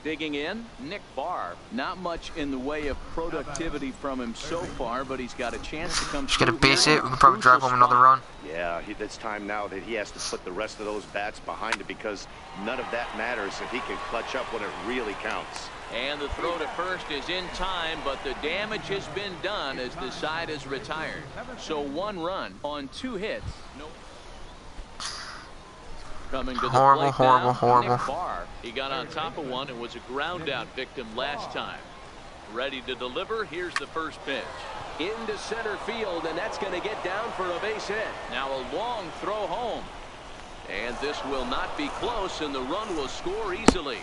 Digging in, Nick Barr. Not much in the way of productivity from him so far, but he's got a chance to come Just gonna through base here it. We on can a probably drive crucial home another spot. run. Yeah, it's time now that he has to put the rest of those bats behind him because none of that matters if he can clutch up when it really counts. And the throw to first is in time, but the damage has been done as the side is retired. So 1 run on 2 hits. No. Coming to the Horrible, plate now, horrible. Nick Barr. He got on top of one and was a ground out victim last time. Ready to deliver. Here's the first pitch. Into center field, and that's going to get down for a base hit. Now a long throw home. And this will not be close, and the run will score easily.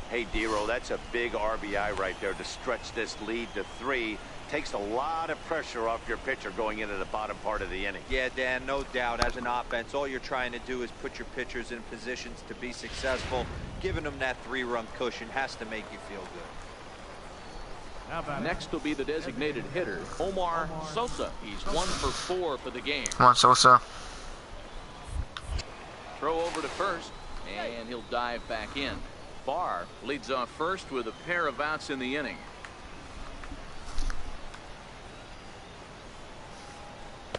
Hey, Dero, that's a big RBI right there to stretch this lead to 3. Takes a lot of pressure off your pitcher going into the bottom part of the inning. Yeah, Dan, no doubt. As an offense, all you're trying to do is put your pitchers in positions to be successful. Giving them that 3-run cushion has to make you feel good. Next will be the designated hitter, Omar Sosa. He's 1 for 4 for the game. Come on, Sosa. Throw over to first, and he'll dive back in. Barr leads off first with a pair of outs in the inning.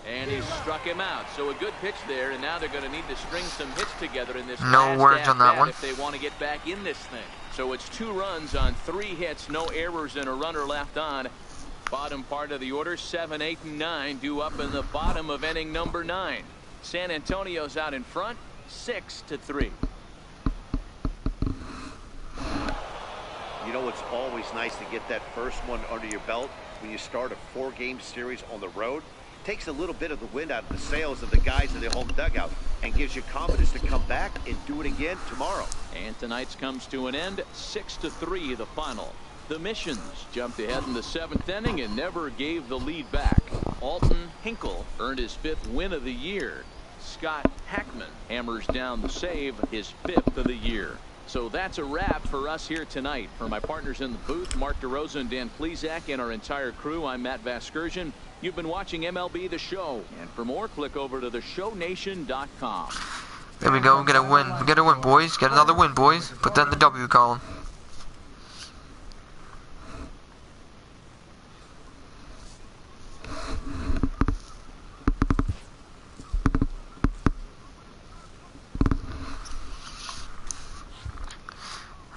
And he struck him out. So a good pitch there, and now they're going to need to string some hits together in this No words on that one. if they want to get back in this thing. So it's 2 runs on 3 hits, no errors, and a runner left on. Bottom part of the order, 7, 8, and 9 due up in the bottom of inning number 9. San Antonio's out in front, 6-3. You know, it's always nice to get that first one under your belt when you start a 4-game series on the road. Takes a little bit of the wind out of the sails of the guys in the home dugout and gives you confidence to come back and do it again tomorrow. And tonight's comes to an end, 6-3 the final. The Missions jumped ahead in the 7th inning and never gave the lead back. Alton Hinkle earned his 5th win of the year. Scott Hackman hammers down the save, his 5th of the year. So that's a wrap for us here tonight. For my partners in the booth, Mark DeRosa and Dan Plezak, and our entire crew, I'm Matt Vasgersian. You've been watching MLB The Show. And for more, click over to theshownation.com. There we go. We get a win. We get a win, boys. Get another win, boys. Put that in the W column.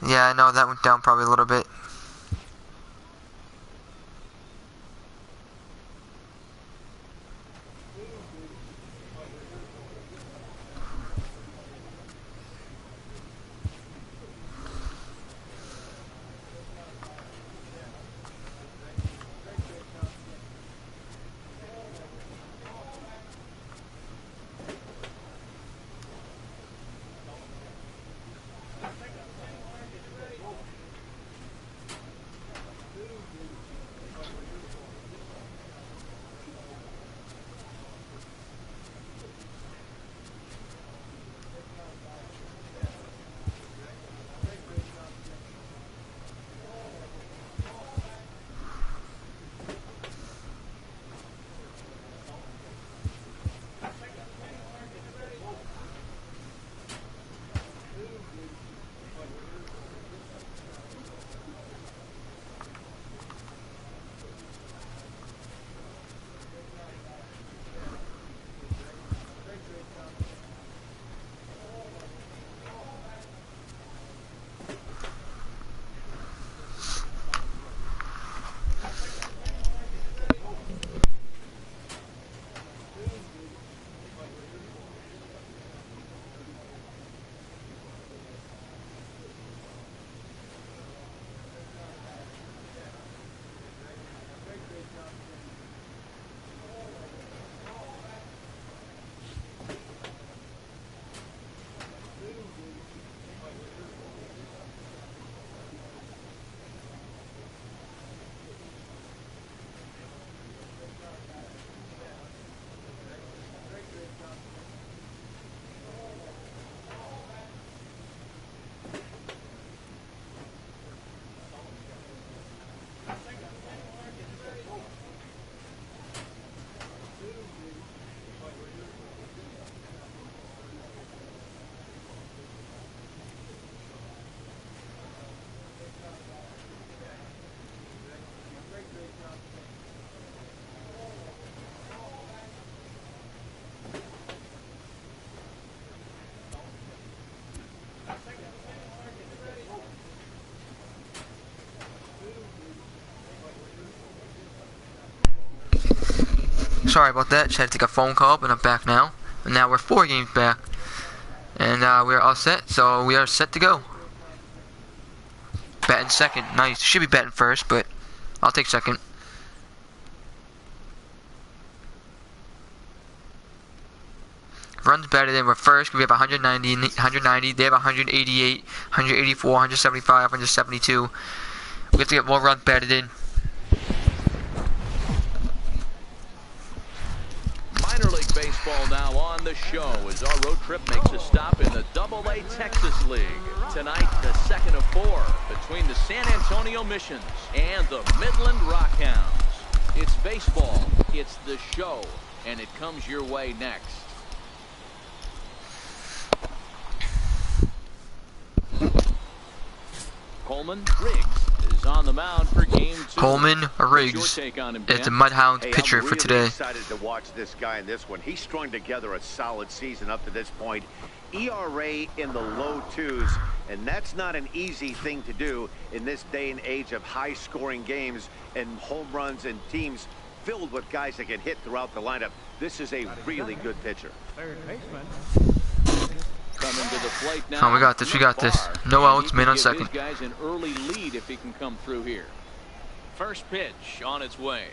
Yeah, I know that went down probably a little bit. Sorry about that. Just had to take a phone call, but I'm back now. And now we're 4 games back. And we're all set, so we are set to go. Batting second. Nice. Should be batting first, but I'll take second. Runs batted in. We're first. We have 190. They have 188, 184, 175, 172. We have to get more runs batted in. Minor League Baseball now on the show as our road trip makes a stop in the AA Texas League. Tonight, the second of 4 between the San Antonio Missions and the Midland Rockhounds. It's baseball, it's the show, and it comes your way next. Coleman Riggs is on the mound for game 2. Coleman Riggs. It's a Mudhound pitcher for today. I'm excited to watch this guy in this one. He strung together a solid season up to this point. ERA in the low 2s, and that's not an easy thing to do in this day and age of high-scoring games and home runs and teams filled with guys that can hit throughout the lineup. This is a really good pitcher. Third baseman. Coming to the plate now. Oh, we got this. We got this. No outs. Man on second. These guys an early lead if he can come through here. First pitch on its way.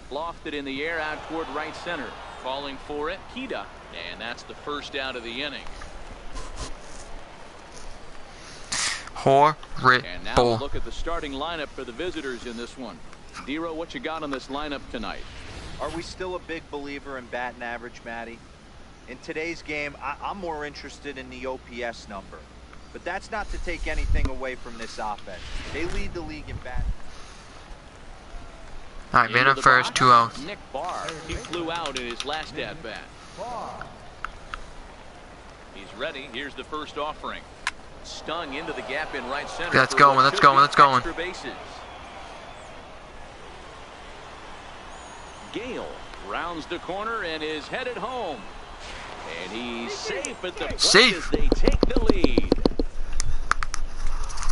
Lofted in the air out toward right center. Falling for it, Kita. And that's the first out of the inning. And now we'll look at the starting lineup for the visitors in this one. Dero, what you got on this lineup tonight? Are we still a big believer in batting average, Matty? In today's game, I'm more interested in the OPS number. But that's not to take anything away from this offense. They lead the league in batting. Alright, man on first, 2 outs. Nick Barr, he flew out in his last at-bat. He's ready. Here's the first offering. Stung into the gap in right center. Let's go. Let's go. Let's go. Gale rounds the corner and is headed home. And he's safe at the plate as they take the lead.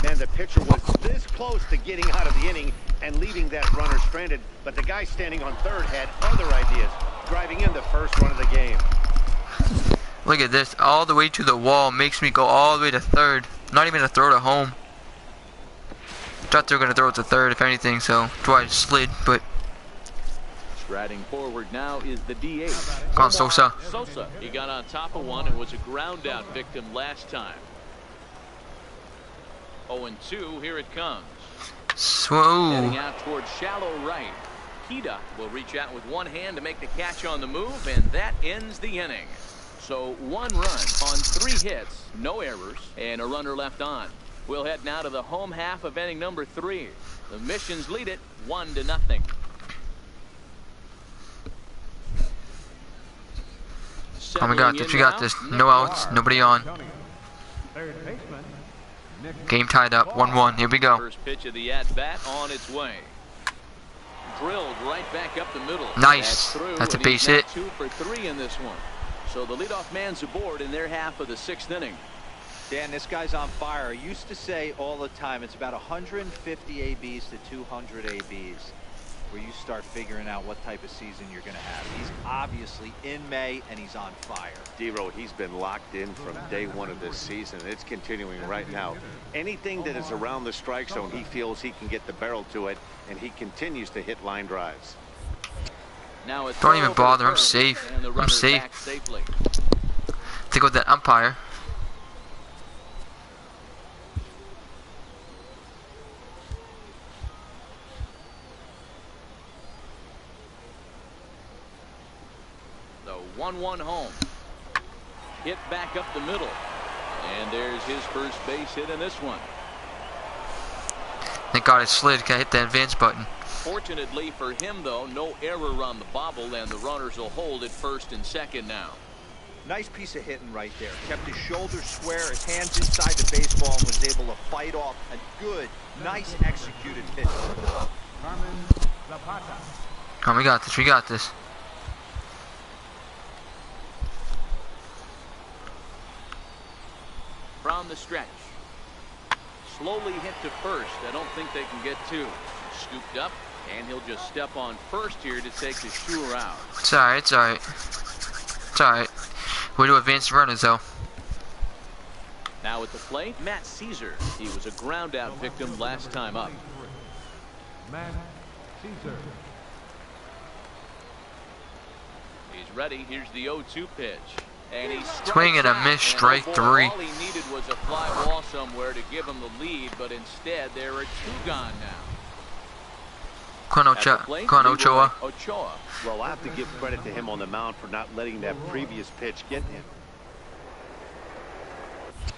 Man, the pitcher was this close to getting out of the inning and leaving that runner stranded, but the guy standing on third had other ideas, driving in the first run of the game. Look at this. All the way to the wall. Makes me go all the way to third. Not even a throw to home. Thought they were going to throw it to third, if anything, so that's why I slid, but... Striding forward now is the DH. Come on, Sosa. Sosa, he got on top of one and was a ground out victim last time. 0-2, here it comes. Whoa. Heading out towards shallow right. Kita will reach out with one hand to make the catch on the move, and that ends the inning. So 1 run on 3 hits, no errors, and a runner left on. We'll head now to the home half of inning number 3. The Missions lead it 1-0. Oh, we got this. We got this. No outs. Nobody on. Third baseman. Game tied up. 1-1. Here we go. First pitch of the at-bat on its way. Drilled right back up the middle. Nice. That's a base hit. 2 for 3 in this one. So the leadoff man's aboard in their half of the 6th inning. Dan, this guy's on fire. I used to say all the time, it's about 150 ABs to 200 ABs where you start figuring out what type of season you're going to have. He's obviously in May, and he's on fire. Dero, he's been locked in from day 1 of this season. It's continuing right now. Anything that is around the strike zone, he feels he can get the barrel to it, and he continues to hit line drives. Now Don't even bother. I'm safe. I'm safe. Take out that umpire. The 1-1 home. Hit back up the middle. And there's his first base hit in this one. Thank God it slid. Can I hit that advance button? Fortunately for him, though, no error on the bobble, and the runners will hold at first and second now. Nice piece of hitting right there. Kept his shoulders square, his hands inside the baseball, and was able to fight off a good, nice executed pitch. Oh, we got this. We got this. From the stretch. Slowly hit to first. I don't think they can get 2. Scooped up And he'll just step on first here to take the sure out. It's alright, it's alright. It's alright. Way to advance the runners, though. Now at the plate, Matt Caesar. He was a ground out victim last time up. Matt Caesar. He's ready. Here's the 0-2 pitch. And he Swing and a miss, strike three. All he needed was a fly ball somewhere to give him the lead, but instead there are two gone now. Come on, Ochoa. Ochoa. Well, I have to give credit to him on the mound for not letting that previous pitch get him.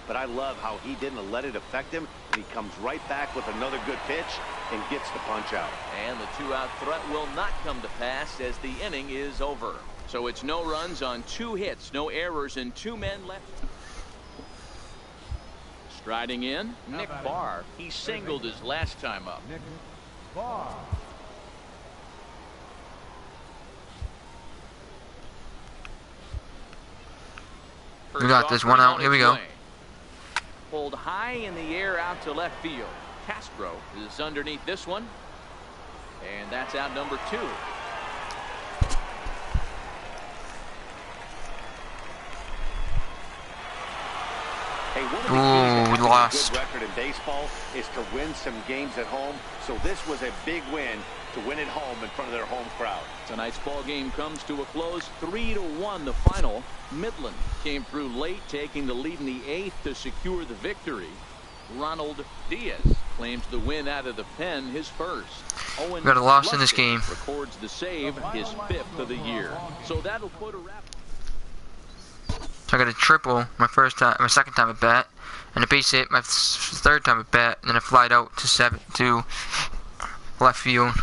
But I love how he didn't let it affect him, and he comes right back with another good pitch and gets the punch out. And the two-out threat will not come to pass as the inning is over. So it's no runs on 2 hits, no errors, and 2 men left. Striding in, Nick Barr. He singled his last time up. Nick Barr. We got this one out. Here we go. Pulled high in the air out to left field. Castro is underneath this one. And that's out number 2. Hey, one of the keys to Ooh, we having lost. a good record in baseball is to win some games at home. So this was a big win to win at home in front of their home crowd. Tonight's ball game comes to a close, 3-1 the final. Midland came through late, taking the lead in the 8th to secure the victory. Ronald Diaz claims the win out of the pen, his first. Owen Got a loss in this Lustig game. records the save, his 5th of the year. So that'll put a wrap. So I got a triple my second time at bat, and a base hit my third time at bat, and then I flied out to left field.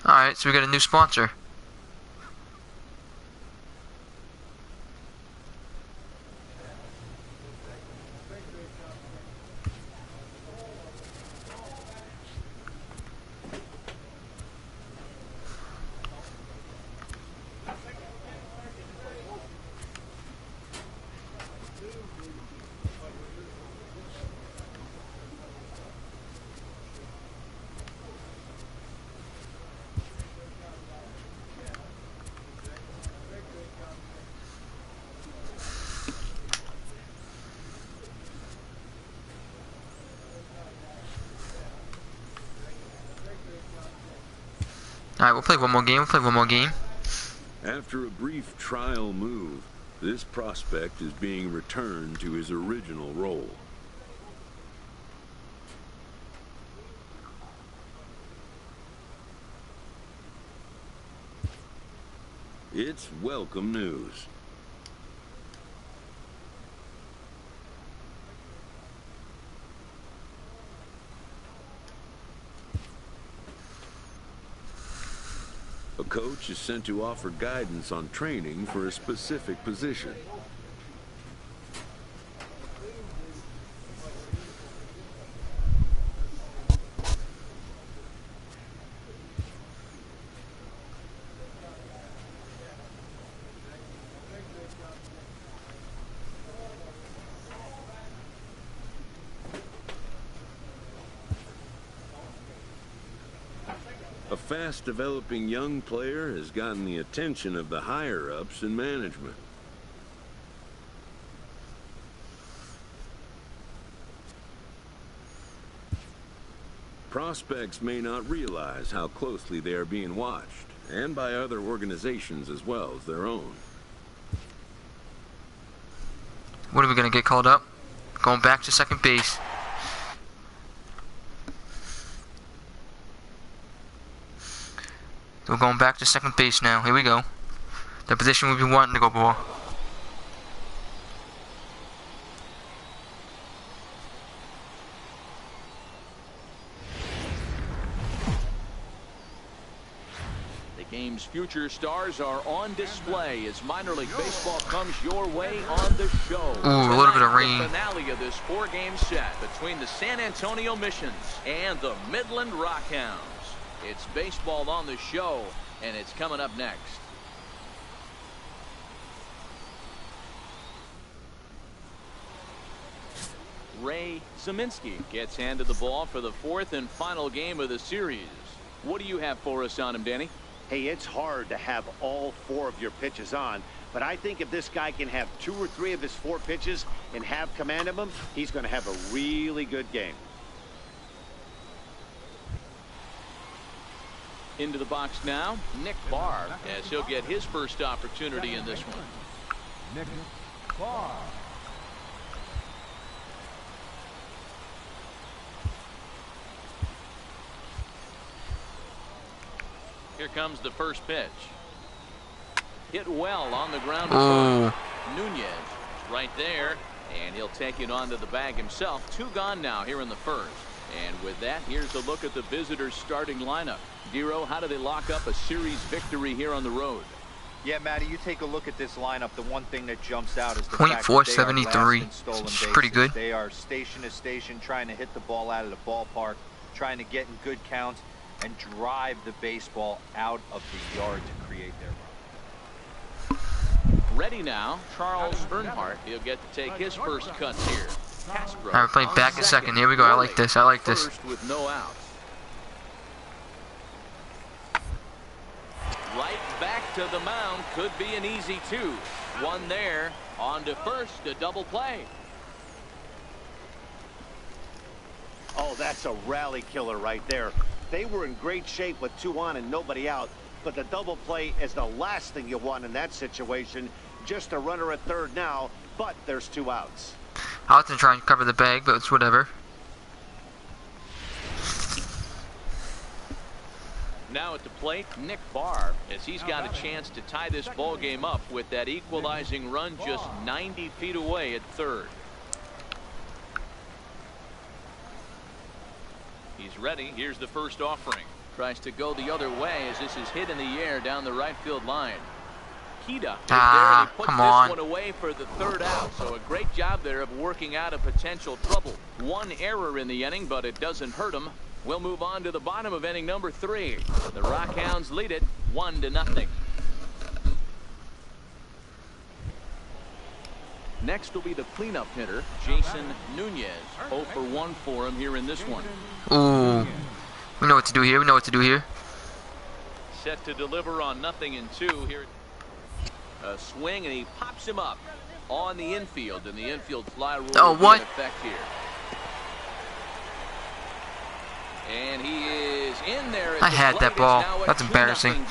Alright, so we got a new sponsor. Alright, we'll play one more game. After a brief trial move, this prospect is being returned to his original role. It's welcome news. A coach is sent to offer guidance on training for a specific position. A fast-developing young player has gotten the attention of the higher-ups in management. Prospects may not realize how closely they are being watched, and by other organizations as well as their own. What are we gonna get called up? Going back to second base. We're going back to second base now. Here we go. The position we've been wanting to go for. The game's future stars are on display as minor league baseball comes your way on the show. Ooh, a little bit of Tonight, rain. the finale of this 4-game set between the San Antonio Missions and the Midland Rockhounds. It's baseball on the show, and it's coming up next. Ray Zeminski gets handed the ball for the fourth and final game of the series. What do you have for us on him, Danny? Hey, it's hard to have all 4 of your pitches on, but I think if this guy can have 2 or 3 of his 4 pitches and have command of them, he's going to have a really good game. Into the box now, Nick Barr, as he'll get his first opportunity in this one. Nick Barr. Here comes the first pitch. Hit well on the ground. Nunez right there, and he'll take it onto the bag himself. 2 gone now here in the first. And with that, here's a look at the visitors' starting lineup. Giro, how do they lock up a series victory here on the road? Yeah, Matty, you take a look at this lineup. The one thing that jumps out is the .473. fact that they are last in stolen It's bases. pretty good. They are station to station trying to hit the ball out of the ballpark, trying to get in good counts and drive the baseball out of the yard to create their run. Ready now, Charles Earnhardt. He'll get to take his first cuts here. Castro. All right, we're playing back in second. Here we go. I like this. I like this. First with no outs. Right back to the mound. Could be an easy 2. 1 there. On to first. A double play. Oh, that's a rally killer right there. They were in great shape with 2 on and nobody out, but the double play is the last thing you want in that situation. Just a runner at third now, but there's 2 outs. I was gonna try and cover the bag, but it's whatever. Now at the plate, Nick Barr, as he's got a chance to tie this ball game up with that equalizing run just 90 feet away at third. He's ready. Here's the first offering. Tries to go the other way as this is hit in the air down the right field line. Kida is there, and he puts come this on. one away for the 3rd out. So a great job there of working out a potential trouble. 1 error in the inning, but it doesn't hurt him. We'll move on to the bottom of inning number 3. The Rockhounds lead it 1-0. Next will be the cleanup hitter, Jason Nunez. 0 for 1 for him here in this one. Ooh. We know what to do here. We know what to do here. Set to deliver on 0-2 here. A swing, and he pops him up on the infield, and the infield fly rule will be in effect here. And he is in there. I had that ball. That's embarrassing.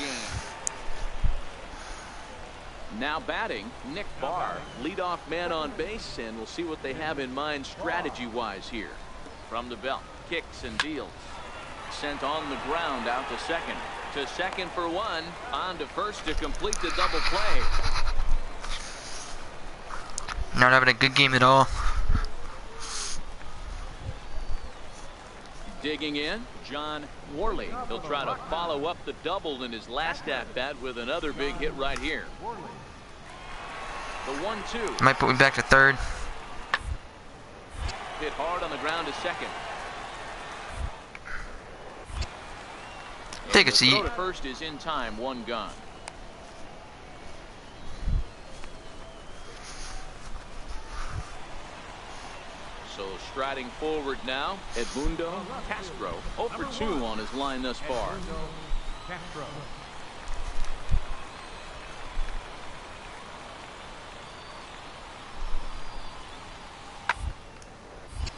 Now batting, Nick Barr, leadoff man on base, and we'll see what they have in mind strategy-wise here. From the belt, kicks and deals. Sent on the ground out to second. To second for 1. On to first to complete the double play. Not having a good game at all. Digging in, John Worley. He'll try to follow up the double in his last at-bat with another big hit right here. The 1-2. Might put me back to third. Hit hard on the ground to second. Take a seat. Throw to first is in time. 1 gone. So striding forward now, Edmundo Castro. 0 for 2 on his line thus far. Castro.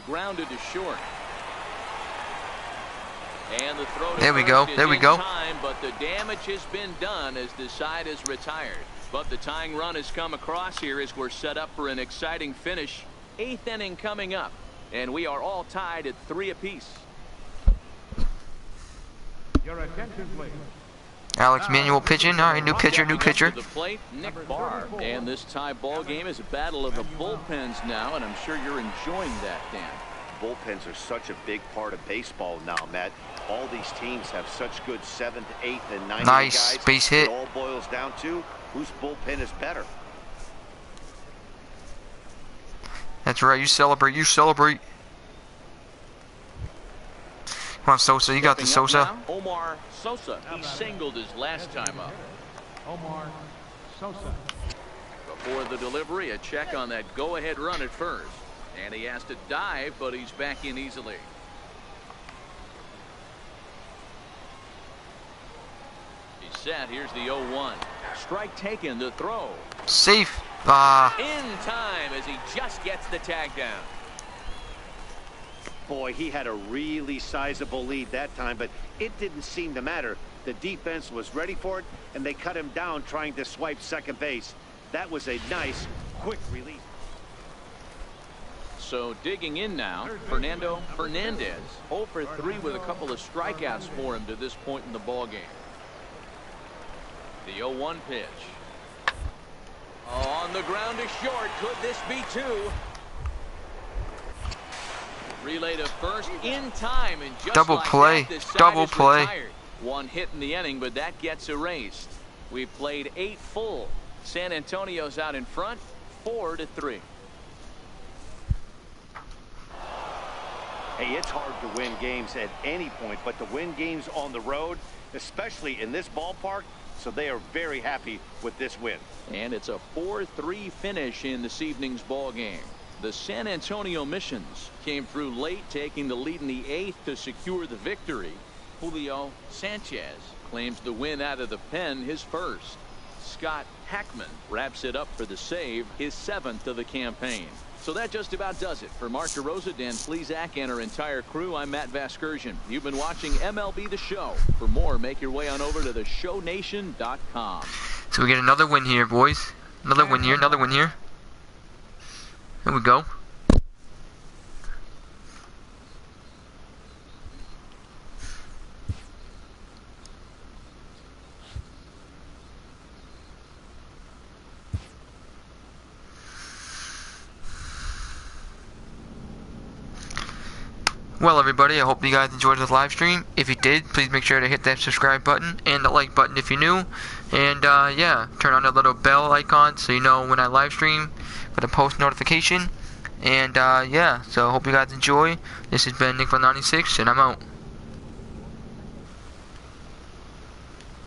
Grounded to short. And the throw to there we go. first There is we in go. time, but the damage has been done as the side is retired. But the tying run has come across here as we're set up for an exciting finish. 8th inning coming up, and we are all tied at 3 apiece. Your attention, please. Alex Manuel pitching. All right, new pitcher, new pitcher. To the plate, Nick Barr. And this tie ball game is a battle of the bullpens now, and I'm sure you're enjoying that, Dan. Bullpens are such a big part of baseball now, Matt. All these teams have such good 7th, 8th, and 9th Nice guys. base hit. It all boils down to whose bullpen is better. That's right. You celebrate. You celebrate. Come on, Sosa. You got the Stepping up Sosa. now, Omar Sosa. He singled his last time up. Omar Sosa. Before the delivery, a check on that go-ahead run at first. And he has to dive, but he's back in easily. He's set. Here's the 0-1. Strike taken, the throw. Safe. In time as he just gets the tag down. Boy, he had a really sizable lead that time, but it didn't seem to matter. The defense was ready for it, and they cut him down trying to swipe second base. That was a nice, quick release. So digging in now, Fernando Fernandez. 0 for 3 with a couple of strikeouts for him to this point in the ballgame. The 0-1 pitch. Oh, on the ground to short. Could this be 2? Relay to first in time, and just Double like play. that, this side Double is play. retired. 1 hit in the inning, but that gets erased. We've played 8 full. San Antonio's out in front, 4-3. Hey, it's hard to win games at any point, but to win games on the road, especially in this ballpark, so they are very happy with this win. And it's a 4-3 finish in this evening's ball game. The San Antonio Missions came through late, taking the lead in the 8th to secure the victory. Julio Sanchez claims the win out of the pen, his first. Scott Hackman wraps it up for the save, his 7th of the campaign. So that just about does it. For Mark DeRosa, Dan Plesac, and our entire crew, I'm Matt Vasgersian. You've been watching MLB The Show. For more, make your way on over to theshownation.com. So we get another win here, boys. Another win here, another win here. Here we go. Well, everybody, I hope you guys enjoyed this live stream. If you did, please make sure to hit that subscribe button and the like button if you're new. And yeah, turn on that little bell icon so you know when I live stream for the post notification. And yeah, so I hope you guys enjoy. This has been Nick from 96, and I'm out.